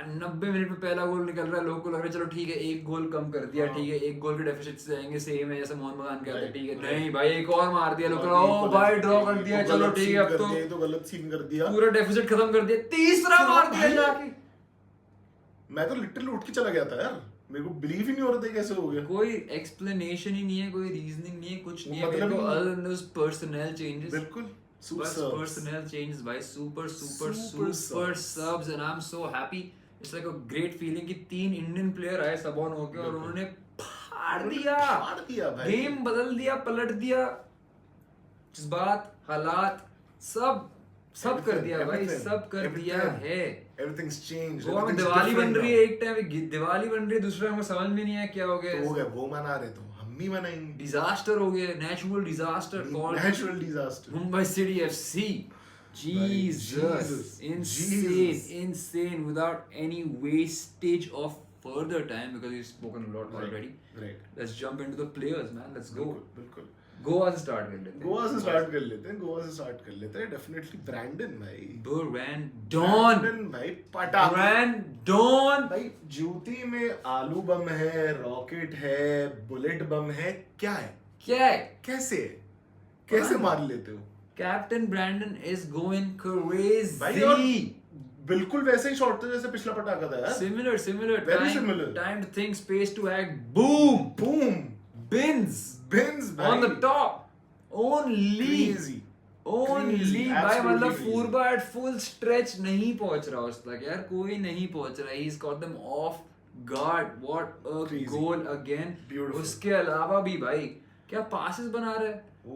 90 minute में पहला गोल निकल रहा है, लोगों को लग रहा है चलो ठीक है एक गोल कम कर दिया, ठीक है एक गोल के डेफिसिट से जाएंगे, सेम है जैसे मोहन बगान कहते हैं, ठीक है. नहीं भाई एक और मार दिया, लोग ओ भाई ड्रॉ कर दिया, चलो ठीक है अब तो गलत सीन कर दिया, पूरा डेफिसिट खत्म कर दिया, तीसरा मार दिया जाके. मैं तो लिटरली उठ के चला गया था यार, मेरे को बिलीव ही नहीं हो रहा था कैसे हो गया. कोई एक्सप्लेनेशन ही नहीं है, कोई रीजनिंग नहीं है, कुछ नहीं है. मतलब पर्सनल चेंजेस. बिल्कुल Super बस subs. personnel changes भाई, super Super subs, and I'm so happy. It's like a great feeling कि 3 इंडियन प्लेयर आए सब ऑन होके और उन्होंने फाड़ दिया भाई. गेम बदल दिया, पलट दिया, जज्बात, हालात, सब कर दिया भाई, सब कर दिया है. Everything's changed. गोवा में दिवाली बन रही है, एक टाइम दिवाली बन रही है, दूसरे टाइम समझ में नहीं आया क्या हो गया. तो हो गया, वो मना रहे तो हम भी मनाएंगे. डिजास्टर हो गया, natural disaster called Natural disaster. Mumbai City FC. Jesus. Insane without any wastage of further time because we've spoken a lot already. Right. Let's jump into the players, man. Let's go. बिल्कुल. गोवा से start कर लेते हैं. गोवा से start कर लेते हैं. Definitely Brandon भाई. ब्रैंडन भाई पटाखा. ब्रैंडन भाई जूती में आलू बम है, रॉकेट है, बुलेट बम है, क्या है? क्या है? कैसे मार लेते हो? Captain Brandon is going crazy भाई और बिल्कुल वैसे ही शॉट था जैसे पिछला पटाखा था यार. Similar. Very similar. Time to think, space to act. Boom. Bins भाई. on the top. Only Crazy. भाई, Absolutely मतलब crazy. फूरबा एट फुल स्ट्रेच नहीं पहुंच रहा उस तक यार, कोई नहीं पहुंच रहा. He's got them off guard. What a Crazy. goal again. Beautiful. उसके अलावा भी भाई क्या पासेस बना रहा है,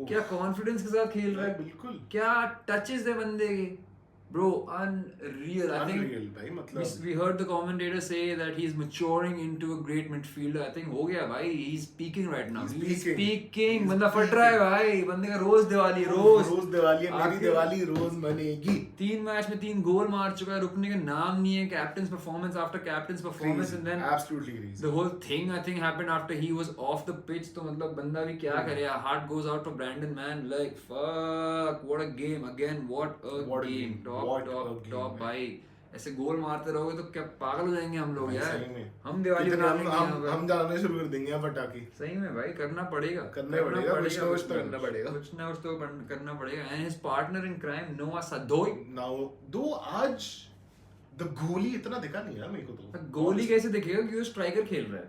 क्या कॉन्फिडेंस के साथ खेल रहा है, बिल्कुल. क्या टचेस है बंदे के. Bro, unreal. I think Unreal भाई, मतलब we heard the commentator say that he's maturing into a great midfielder. I think हो गया भाई. He's peaking right now. He's peaking. बंदा फट रहा है भाई. बंदे का रोज दिवाली. रोज दिवाली है. मेरी आके दिवाली रोज मनेगी. 3 मैच में 3 गोल मार चुका है. रुकने का नाम नहीं है. Captain's performance after captain's performance, and then Absolutely crazy. the whole thing I think happened after he was off the pitch. तो मतलब बंदा भी क्या करे. Heart goes out for Brandon, man. Like fuck, what a game again. What a game. Top भाई. ऐसे गोल मारते रहोगे तो क्या पागल हो जाएंगे हम लोग यार. हम दिवाली मनाएंगे, हम जाने शुरू कर देंगे पटाखे. सही में भाई करना पड़ेगा. कुछ ना कुछ तो करना पड़ेगा. And his partner in crime नोआ सदोई. दो आज द गोली इतना दिखा नहीं यार मेरे को तो. गोली कैसे दिखेगा क्योंकि वो स्ट्राइकर खेल रहा है.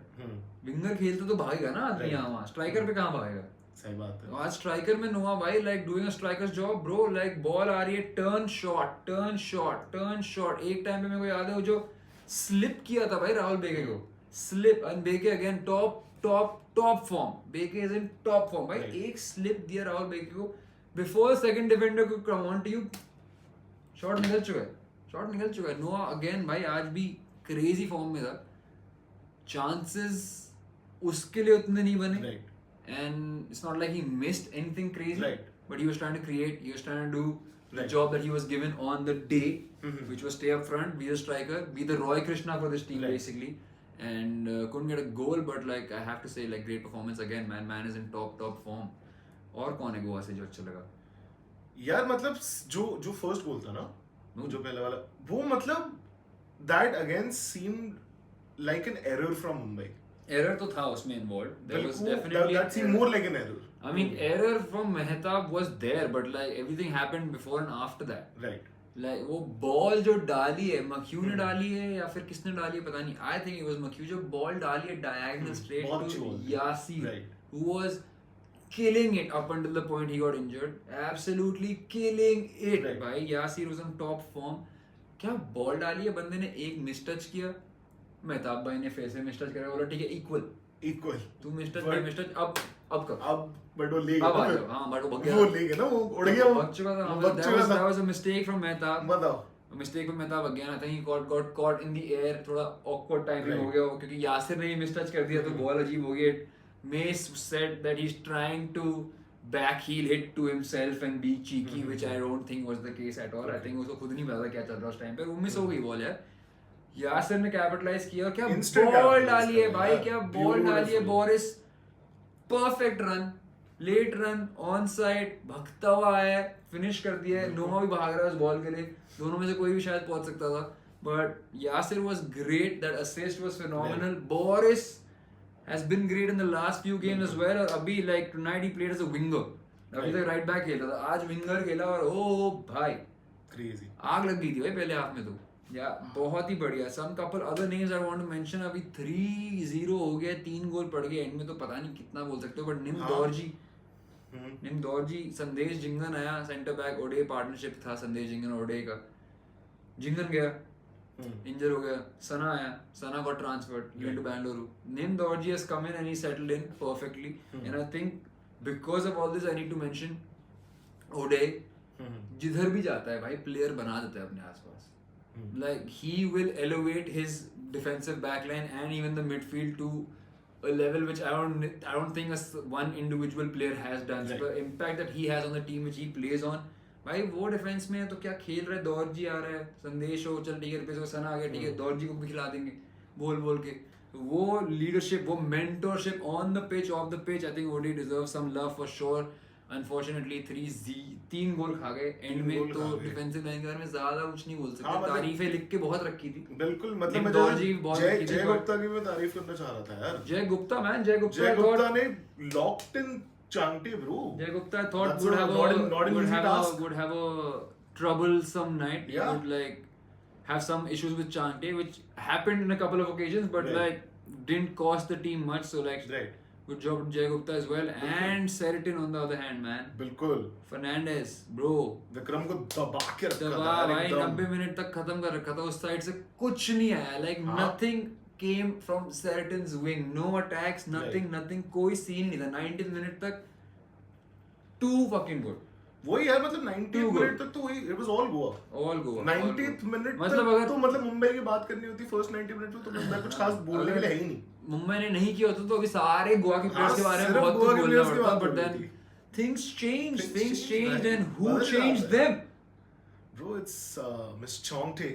विंगर खेलते तो भागेगा ना आदमी. यहाँ स्ट्राइकर पे कहाँ भागेगा. सही बात है. आज स्ट्राइकर में नोआ भाई like doing a striker's job bro. Like ball आ रही है, टर्न शॉट. एक टाइम पे मेरे को याद है वो जो स्लिप किया था भाई राहुल बेके को. Slip and Bheke again top form. Bheke is in top form भाई. एक स्लिप दिया राहुल बेके को बिफोर सेकंड डिफेंडर को come on to you. Shot निकल चुका है. नोआ अगेन भाई आज भी क्रेजी फॉर्म में था. चांसेस उसके लिए उतने नहीं बने. And it's not like he missed anything crazy, right, but he was trying to create, he was trying to do the job that he was given on the day, which was stay up front, be the striker, be the Roy Krishna for this team, basically, and couldn't get a goal, but like I have to say like great performance again. Man is in top form. और कौन है गोवा से जो अच्छा लगा यार. मतलब जो फर्स्ट गोल था ना, जो पहले वाला, वो मतलब that again seemed like an error from Mumbai. Error तो था उसमें involved. There was definitely that seemed more like an error. I mean, error from Mehtab was there, but like everything happened before and after that. Right. Like वो ball जो डाली है मक्यू ने डाली है या फिर किसने डाली है पता नहीं. I think it was मक्यू. जो बॉल डाली है diagonal straight to Yasir, who was killing it up until the point he got injured. Absolutely killing it. भाई Yasir was on top form. क्या बॉल डाली है बंदे ने, एक मिसटच किया. मेहताब भाई ने फेस में मिस्टच करा. बोला ठीक है इक्वल तू मिस्टच अब बट वो ले गया. हां बट वो भाग गया. वो ले गया ना, वो उड़ गया. वो भाग चुका था. That was a mistake from Mehtab. बताओ मिस्टेक में मेहताब गया ना. ही got caught in the air. थोड़ा awkward टाइमिंग हो गया क्योंकि यासिर ने ही मिस्टच कर दिया तो बॉल अजीब हो गई. Mace said that he's trying to back heel hit to himself and be cheeky, which I don't think was the case at all. I think उसको खुद नहीं पता क्या चल रहा उस टाइम पे. वो मिस हो गई बॉल यार. यासिर ने कैपिटलाइज किया. क्या बॉल डाली है भाई, क्या बॉल डाली है. Boris perfect run, late run, on side, भगता हुआ आया, फिनिश कर दिया है. नोहा भी भाग रहा है उस बॉल के लिए. दोनों में से कोई भी शायद पहुंच सकता था, but Yasir was great. That assist was phenomenal. Boris has been great in the last few games as well. और अभी like tonight he played as a winger. अभी तक राइट बैक खेल रहा था, आज विंगर खेला और ओ भाई क्रेजी. आग लग गई थी भाई पहले हाफ में तो. या बहुत ही बढ़िया. Some couple other names I want to mention. अभी 3-0 हो गया, 3 गोल पड़ गए एंड में तो पता नहीं कितना बोल सकते हो, बट निम दौरजी निम दौरजी, संदेश जिंगन आया सेंटर बैक, ओडे पार्टनरशिप था संदेश जिंगन ओडे का, जिंगन गया इंजर हो गया, सना आया, सना got transferred into Bangalore. Nim Dorji has come in and he settled in perfectly. And I think because of all this I need to mention O'Day, जिधर भी जाता है भाई प्लेयर बना देता है अपने आसपास. Like he will elevate his defensive backline and even the midfield to a level which I don't think one individual player has done. So the impact that he has on the team which he plays on, भाई वो defence में है तो क्या खेल रहा है, दौरजी आ रहा है, संदेश हो, चल ठीक है रिप्लेस हो, सना आ गया ठीक है, दौरजी को भी खिला देंगे बोल के. वो लीडरशिप, वो mentorship on the pitch, off the pitch, I think Odei deserve some love for sure. Unfortunately 3 goal खा गए एंड में, तो डिफेंसिव लाइन के बारे में ज्यादा कुछ नहीं बोल सकते. तारीफें लिख के बहुत रखी थी बिल्कुल. मतलब दौरजी बहुत रखी थी. जय गुप्ता की मैं तारीफ करना चाह रहा था यार. जय गुप्ता ने locked in Changte, bro. Jay Gupta, I thought would have a troublesome night. Yeah. He would like have some issues with Changte, which happened in a couple of occasions, but like didn't cost the team much. So like, good job Jay Gupta as well. And Seritin on the other hand, man. बिल्कुल. Fernandez, bro. Vikram को दबा के रखा था. दबा भाई 90 minute तक खत्म कर रखा था. उस साइड से कुछ नहीं आया. Like nothing came from Seritin's wing. No attacks, nothing. कोई सीन नहीं था. 90th मिनट तक too fucking good. वही यार, मतलब 90th मिनट तक तो वही, it was all Goa. 90th minute मतलब अगर तो मतलब मुंबई की बात करनी होती फर्स्ट 90 मिनट में, तो मुंबई कुछ खास बोलने के लिए है ही नहीं. मुंबई ने नहीं किया होता तो अभी सारे गोवा के प्लेयर्स के बारे में बहुत कुछ बोलना पड़ता. But then things changed and who changed them? Bro, it's Miss Chongte.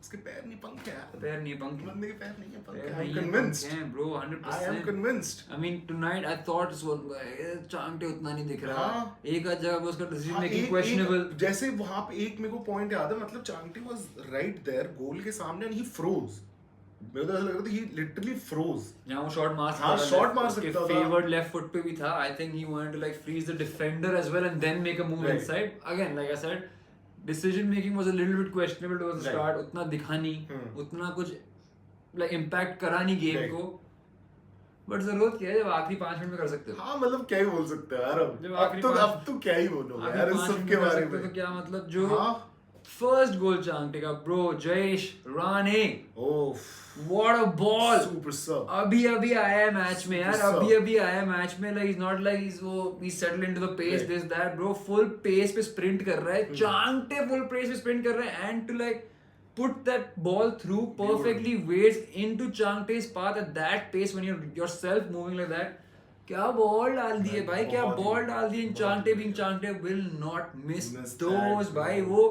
उसके पैर नहीं पंख है यार. पैर नहीं पंख. बंदे के पैर नहीं है पंख. I'm convinced. Bro, 100%. I am convinced. I mean tonight I thought Changte उतना नहीं दिख रहा. एक आध जगह पे उसका डिसीजन मेकिंग क्वेश्चनेबल. जैसे वहां पे एक मेरे को पॉइंट याद है, मतलब Changte was right there गोल के सामने and he froze. मेरे को ऐसा लग रहा था he literally froze. जहाँ वो शॉट मार सकता था. शॉट मार सकता था. फेवर्ड लेफ्ट फुट पे भी था. I think he wanted to like freeze the defender as well and then make a move inside. Again, like I said, decision making was a little bit questionable towards the start. उतना दिखा नहीं, उतना कुछ like impact करा नहीं game को. But जरूरत क्या है जब आखिरी 5 मिनट में कर सकते हो. हाँ मतलब क्या ही बोल सकते हो यार. अब तो क्या ही बोलो यार इस सब के बारे में. तो क्या मतलब जो फर्स्ट गोल चांगटे का, bro, Jayesh Rane, what a ball. Super sub. अभी आया है मैच में यार. अभी आया है मैच में. Like he's not like he's settled into the pace, this that, bro. Full pace पे sprint कर रहा है. चांगटे full pace पे sprint कर रहा है and to like put that ball through perfectly, waits into Changte's path at that pace when you're yourself moving like that. क्या ball डाल दिए भाई, क्या बॉल डाल दिए. Changte being Changte will not miss those भाई. वो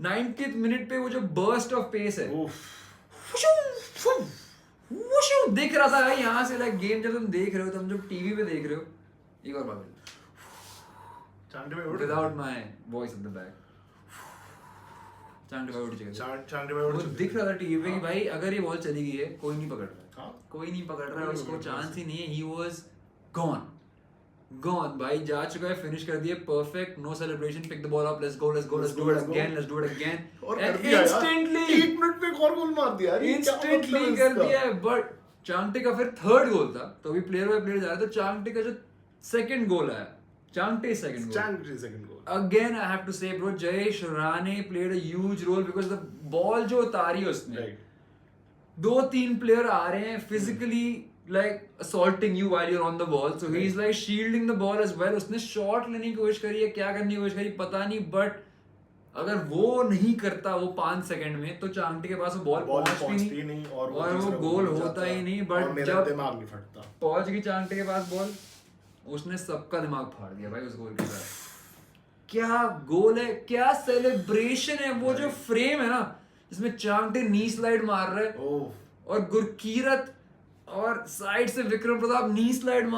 90th मिनट पे वो जो burst of pace है, दिख रहा था यहाँ से. लाइक गेम जब तुम देख रहे हो, तुम जब टीवी पे देख रहे हो, एक और बात without my voice at the back, वो दिख रहा था टीवी पे कि भाई अगर ये बॉल चली गई है कोई नहीं पकड़ रहा है, उसको चांस ही नहीं है. ही वाज गॉन भाई. जा चुका है, फिनिश कर दिया, perfect, no celebration, pick the ball up, let's do it again. And instantly 1 minute में एक और गोल मार दिया. इंस्टेंटली कर दिया. बट चांगटे का फिर थर्ड गोल था, तो अभी प्लेयर बाय प्लेयर जा रहा है. तो चांगटे का जो सेकंड गोल आया, Changte's second goal. Again, I have to say, bro, Jayesh Rane played a huge role because the ball जो उतारी उसने, 2-3 प्लेयर आ रहे हैं physically like assaulting you while you're on the ball, so he's like shielding the ball as well. उसने shot लेने की कोशिश करी है, क्या करने की कोशिश करी पता नहीं, बट अगर वो नहीं करता वो 5 सेकंड में, तो चांगटे के पास वो बॉल पहुंचती नहीं और वो गोल होता ही नहीं. बट जब दिमाग नहीं फटता, पहुंच गई चांगटे के पास बॉल, उसने सबका दिमाग फाड़ दिया भाई उस गोल के साथ. क्या गोल है, क्या सेलिब्रेशन है. वो जो फ्रेम है ना जिसमें चांगटे नी स्लाइड मार रहे और गुरकीरत और साइड से विक्रम प्रताप नी स्लाइड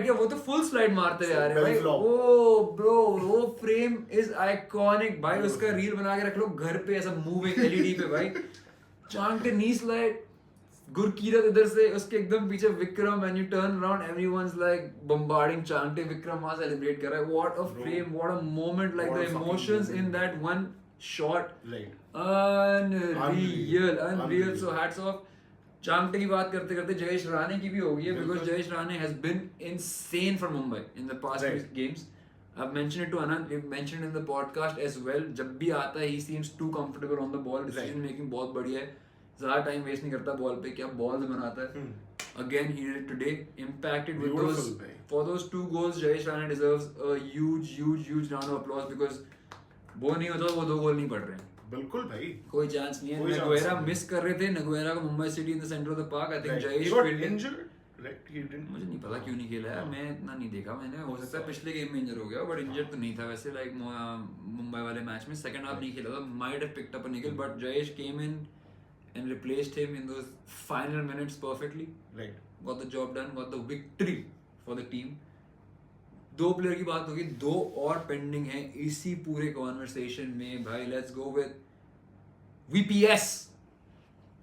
क्या, वो तो फुल स्लाइड मारते हुए आ रहे हैं भाई. ओ ब्रो, वो फ्रेम इज आइकॉनिक भाई. उसका रील बना के रख लो घर पे, ऐसा मूविंग एलईडी पे भाई. चांगटे नी स्लाइड, गुरकीरत इधर से, उसके एकदम पीछे Vikram, and you turn around, everyone's like bombarding Chhangte. Vikram वहां सेलिब्रेट कर रहा है. What a frame, what a moment, like the emotions in that one shot, unreal. So hats off. Chhangte की बात करते करते जयेश राणे की भी हो गई है, because Jayesh Rane has been insane for Mumbai in the past few games. I've mentioned it to Anand, we've mentioned in the podcast as well. जब भी आता है he seems too comfortable on the ball, decision making बहुत बढ़िया है, ज़्यादा time waste नहीं करता बॉल पे, क्या बॉल्स बनाता है. Again he did it today, impacted with those, for those 2 goals. Jayesh Rane deserves a huge round of applause because वो नहीं होता वो 2 गोल नहीं पड़ रहे हैं. बिल्कुल भाई, कोई चांस नहीं है. नगुएरा मिस कर रहे थे, नगुएरा को Mumbai city in the centre of the park. I think Jayesh मुझे नहीं पता क्यों नहीं खेला है, मैं इतना नहीं देखा मैंने. हो सकता है पिछले गेम में इंजर हो गया, बट इंजर तो नहीं था वैसे. लाइक मुंबई वाले मैच में सेकंड हाफ नहीं खेला था, might have picked up a niggle, but Jayesh came in and replaced him in those final minutes perfectly. Right. Got the job done, got the victory for the team. 2 player की बात होगी, 2 और pending है इसी पूरे कॉन्वर्सेशन में भाई. Let's go with VPS,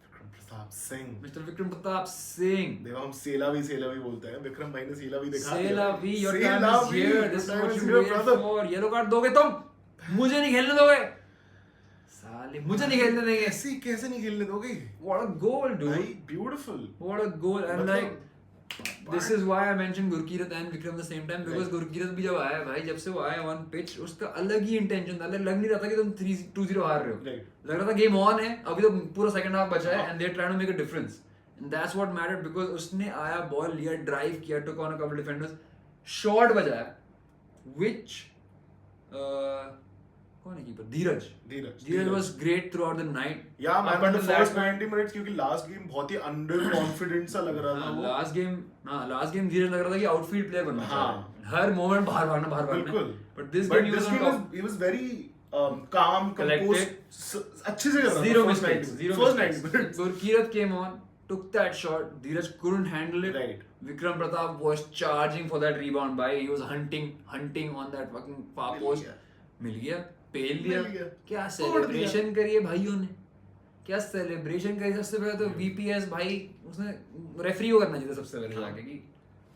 Vikram Pratap Singh. Mister Vikram Pratap Singh. देखो हम सेला भी बोलते हैं. विक्रम भाई ने सेला भी दिखा दिया. सेला भी, your time is here. This is what you waited for. Yellow card दोगे तुम, मुझे नहीं खेलने दोगे साले, मुझे नहीं खेलने देंगे. ऐसे कैसे नहीं खेलने दोगे? What a goal, dude. Beautiful. What a goal. And like this is why I mentioned Gurkeerat and Vikram at the same time, because Gurkeerat भी जब आया भाई, जब से वो आया ऑन पिच, उसका अलग ही इंटेंशन था. लग नहीं रहा था कि तुम 2-0 हार रहे हो. लग रहा था गेम ऑन है, अभी तो पूरा सेकंड हाफ बचा है and they're trying to make a difference. And that's what mattered, because उसने आया, बॉल लिया, ड्राइव किया, took on a couple defenders, shot बजाया, which कौन है keeper? Dheeraj was great throughout the night. Yeah man, but the first 90 minutes, क्योंकि last game बहुत ही under confident सा लग रहा था वो. लास्ट गेम धीरज लग रहा था कि आउटफील्ड प्लेयर बनना चाहिए, हर मोमेंट बाहर भागना. बिल्कुल. But this game he was very calm, composed, अच्छे से कर रहा था. Zero mistakes. First 90 minutes. Gurkeerat came on, took that shot. Dheeraj couldn't handle it. Right. Vikram Pratap was charging for that rebound by. He was hunting on that fucking far post. मिल गया, पेल दिया. क्या celebration करिए भाइयों ने, क्या celebration करी. सबसे पहले तो VPS भाई, उसने रेफरी को करना चाहिए सबसे पहले जाके कि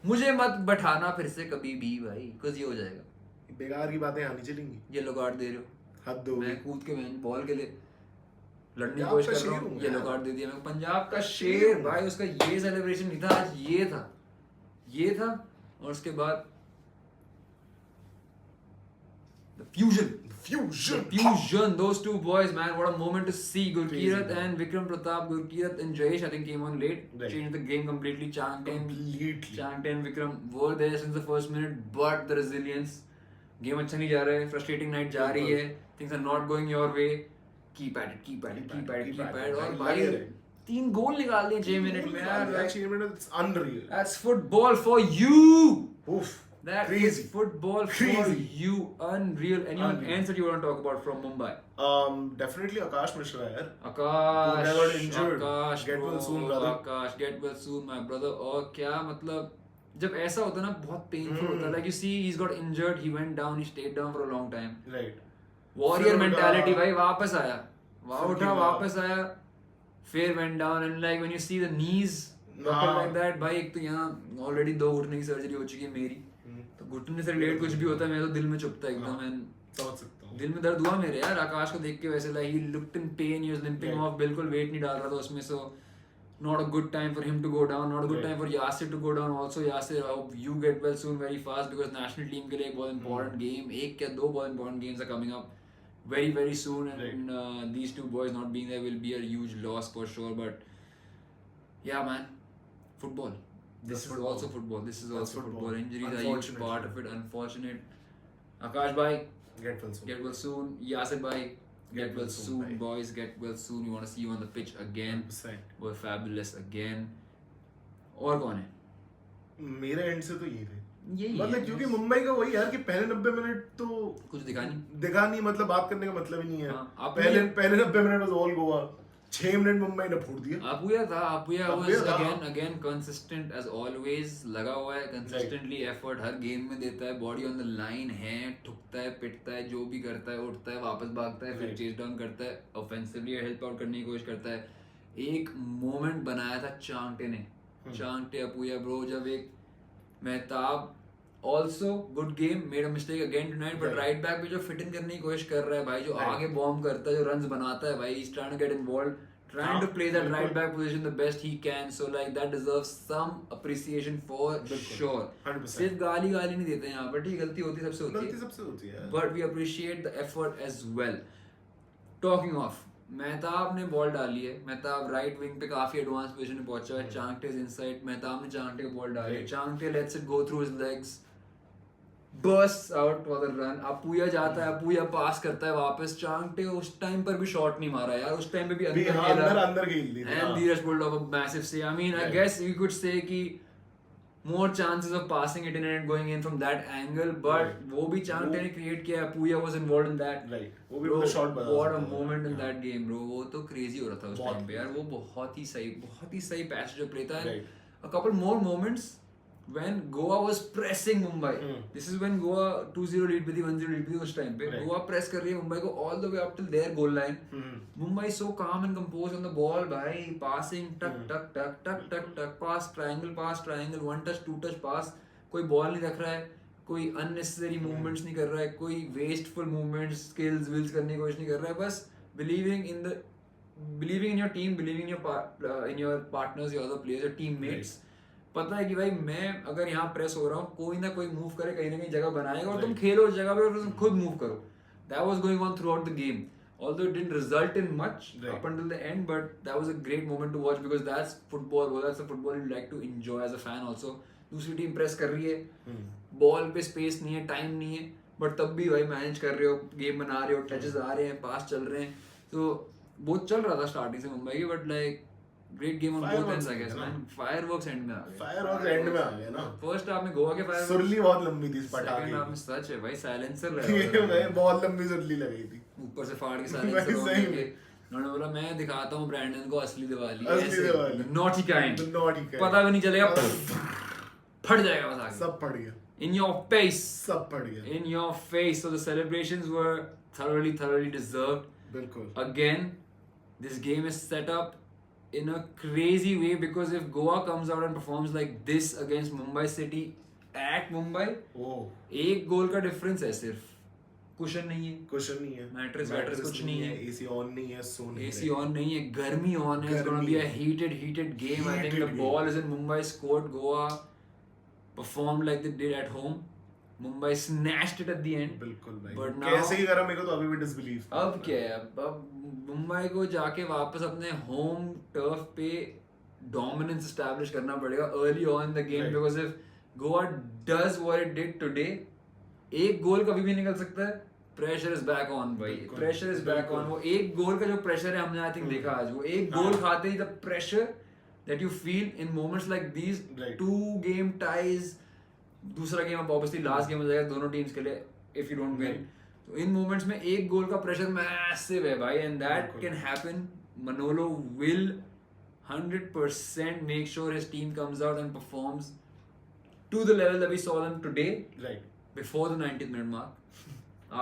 मुझे मत बैठाना फिर से कभी भी भाई, कुछ ये हो जाएगा. बेकार की बातें आनी चलेंगी. येलो कार्ड दे रहे हो, हद हो. मैं कूद के मैं बॉल के लिए लड़ने की कोशिश कर रहा हूँ, येलो कार्ड दे दिया. मैं पंजाब का शेर भाई, उसका ये सेलिब्रेशन नहीं था आज, ये था. और उसके बाद Fusion, those 2 boys, man, what a moment to see. Gurkeerat and Vikram Pratap, Gurkeerat and Jayesh, I think came on late, changed the game completely. Changte and Vikram were there since the first minute, but the resilience, game अच्छा नहीं जा रहा है, frustrating night जा रही है, things are not going your way, keep at it. और भाई 3 गोल निकाल दिए 6 मिनट में यार. 6 minute, it's unreal. That's football for you. Oof. That crazy. Is football for you. Unreal. Anyone else that you want to talk about from Mumbai? Definitely Akash Mishra yaar. Akash got injured. Akash, get well soon brother. Akash, get well soon my brother. और क्या मतलब, जब ऐसा होता है ना बहुत painful होता है. Like you see, he's got injured. He went down. He stayed down for a long time. Right. Warrior mentality भाई, वापस आया. उठा वापस आया. फिर went down, and like when you see the knees like that भाई, एक तो यहाँ already 2 घुटने की सर्जरी हो चुकी है मेरी. तो घुटने से रिलेटेड कुछ भी होता है मेरे तो दिल में चुभता है एकदम. समझ सकता हूँ. दिल में दर्द हुआ मेरे यार. आकाश को देख के वैसे like he looked in pain, he was limping off, बिल्कुल वेट नहीं डाल रहा था उसमें. So not a good time for him to go down, not a good time for Yasir to go down also. Yasir, I hope you get well soon very fast, because national team के लिए एक बहुत important game, एक क्या 2 बहुत important games are coming up very soon, and these 2 boys not being there will be a huge loss for sure. But yeah man, football. This is also football. Injuries are a huge part of it. Unfortunate. Akash bhai, get well soon. Yasir bhai, get well soon. Boys, get well soon. We want to see you on the pitch again. 100%. We're fabulous again. और कौन है? मेरे and से तो ये थे. यही मतलब क्योंकि मुंबई का वही यार कि पहले 90 मिनट तो कुछ दिखा नहीं, मतलब बात करने का मतलब ही नहीं है. पहले 90 minute was all Goa. 6 minute Mumbai ने फोड़ दिया. Apuya was again consistent as always, लगा हुआ है consistently, effort हर गेम में देता है, बॉडी ऑन द लाइन है, ठुकता है, पिटता है, जो भी करता है, उठता है, वापस भागता है, फिर चेस डाउन करता है, ऑफेंसिवली हेल्प आउट करने की कोशिश करता है. एक मोमेंट बनाया था चांगटे अपुया ब्रो, जब एक Mehtab also good game, made a mistake again tonight, but right back पे जो फिट इन करने की कोशिश कर रहा है भाई, जो आगे बॉम्ब करता है, जो रन्स बनाता है भाई, he's trying to get involved, trying to play that right back position the best he can, so like that deserves some appreciation for sure. 100%. सिर्फ गाली नहीं देते यहाँ पर, ठीक, गलती होती सबसे होती है, but we appreciate the effort as well. Talking of, Mehtab ने बॉल डाली है, मेहताब राइट विंग पे काफी एडवांस पोजीशन में पहुंचा है, चांगटे इज इनसाइड, मेहताब ने चांगटे को बॉल डाली है, Chhangte lets it go through his legs, bursts out for the run, Apuia जाता है, अपूया पास करता है वापस, चांगटे उस टाइम पर भी शॉट नहीं मारा यार, उस टाइम पे भी अंदर खेल दी, and Dheeraj pulled off a massive save. I mean, I guess you could say कि more chances of passing it in and going in from that angle, but वो भी चांगटे ने create किया, अपूया was involved in that. Right. वो भी shot बना, what a moment in that game, bro. वो तो crazy हो रहा था उस टाइम पे यार, वो बहुत ही सही passage of play था. A couple more moments when Goa was pressing Mumbai. This is when Goa 2-0 lead पे थी, 1-0 lead पे थी उस टाइम पे. Goa press कर रही है Mumbai को all the way up till their goal line. Mumbai so calm and composed on the ball, भाई, passing, tuck, pass, triangle, one touch, two touch pass. कोई ball नहीं रख रहा है, कोई unnecessary movements नहीं कर रहा है, कोई wasteful movements, skills, wills करने की कोशिश नहीं कर रहा है, बस believing in your team, believing in your partners, your other players, your teammates. पता है कि भाई मैं अगर यहाँ प्रेस हो रहा हूँ, कोई ना कोई मूव करे, कहीं ना कहीं जगह बनाएगा और तुम खेलो उस जगह पे और तुम खुद मूव करो. That was going on throughout the game. Although it didn't result in much up until the end, but that was a great moment to watch because that's football. Well, that's the football you like to enjoy as a fan also. दूसरी team press कर रही है, ball पे space नहीं है, time नहीं है, but तब भी भाई मैनेज कर रहे हो, गेम बना रहे हो, टचेस आ रहे हैं, पास चल रहे हैं, तो बहुत चल रहा था स्टार्टिंग से मुंबई की, but like great game on both ends, I guess, man. Fireworks end में आ गए. Fireworks end में आ गए ना. First half में गोवा के fireworks. सुरली बहुत लंबी थी इस पटाखे. Second half में सच है भाई, silencer लगा. बहुत लंबी सुरली लगी थी. ऊपर से फाड़ के silencer होने के. उन्होंने बोला मैं दिखाता हूँ ब्रैंडन को असली दिवाली. The naughty kind. पता भी नहीं चलेगा. फट जाएगा बस आगे. सब फट गया. In your face. सब फट गया. In your face. So the celebrations were thoroughly deserved. बिल्कुल. Again, this game is set up in a crazy way because if Goa comes out and performs like this against Mumbai City at Mumbai, एक गोल का difference है सिर्फ, cushion नहीं है, mattress कुछ नहीं है, AC on नहीं है, गर्मी on है, it's gonna be a heated game. I think the ball is in Mumbai's court. Goa performed like they did at home. Mumbai snatched it at the end. बिल्कुल भाई. But now कैसे ही करा, मेरे को तो अभी भी disbelief. अब क्या है, अब मुंबई को जाके वापस अपने होम टर्फ पे डोमिनेंस एस्टैब्लिश करना पड़ेगा early on in the game, because if Goa does what it did today, एक गोल कभी भी निकल सकता है. Pressure is back on भाई, pressure is back on. वो एक गोल का जो प्रेशर है हमने आई थिंक देखा आज, वो एक गोल खाते ही the pressure that you feel in moments like these, 2 game ties, दूसरा गेम अब ऑब्वियसली लास्ट गेम हो जाएगा दोनों टीम्स के लिए if you don't win. तो इन मोमेंट्स में एक गोल का प्रेशर मैसिव है भाई, and that can happen. Manolo will 100% make sure his team comes out and performs to the level that we saw them today, before the 90th minute mark.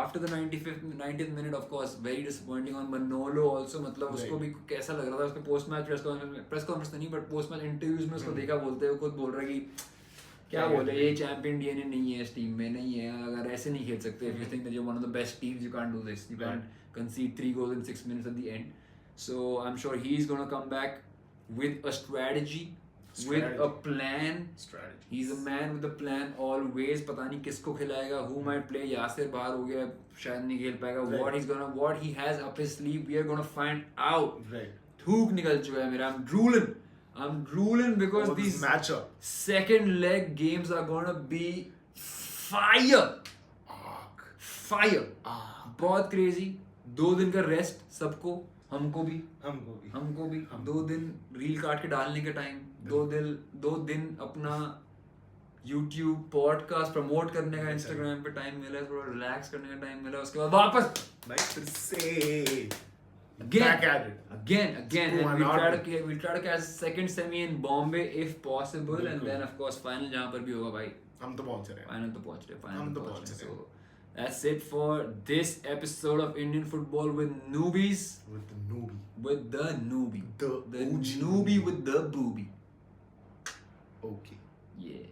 After the 90th minute, of course, very disappointing on Manolo also. मतलब उसको भी कैसा लग रहा था, उसके post match press conference नहीं, but post match interviews में उसको देखा बोलते हुए, खुद बोल रहा है कि क्या बोले, ये चैंपियन डीएनए नहीं है इस टीम में, नहीं है, अगर ऐसे नहीं खेल सकते. If you think that you're one of the best teams, you can't do this. You can't concede 3 goals in 6 minutes at the end. So I'm sure he's going to come back with a strategy. With a plan. He's a man with a plan always. पता नहीं किसको खिलाएगा, who might play. Yasir बाहर हो गया, शायद नहीं खेल पाएगा. What he has up his sleeve, we are going to find out. थूक निकल चुका है मेरा. I'm drooling because these matchup second leg games are gonna be fire. बहुत crazy. 2 दिन का रेस्ट सबको, हमको भी 2 दिन रील काट के डालने का टाइम, 2 दिन अपना YouTube पॉडकास्ट प्रमोट करने का Instagram पे टाइम मिला, थोड़ा रिलैक्स करने का टाइम मिला, उसके बाद वापस फिर से back at it again, and we'll try to catch second semi in Bombay if possible, and then of course final जहाँ पर भी होगा भाई, हम तो पहुँच रहे. So that's it for this episode of Indian Football with Newbies. With the newbie. The newbie with the boobie. Okay. Yeah.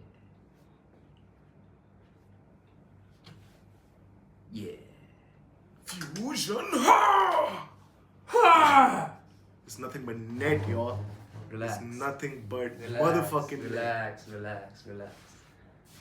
Fusion. It's nothing but net, y'all. Relax. It's nothing but Relax, motherfucking net. relax, relax, relax.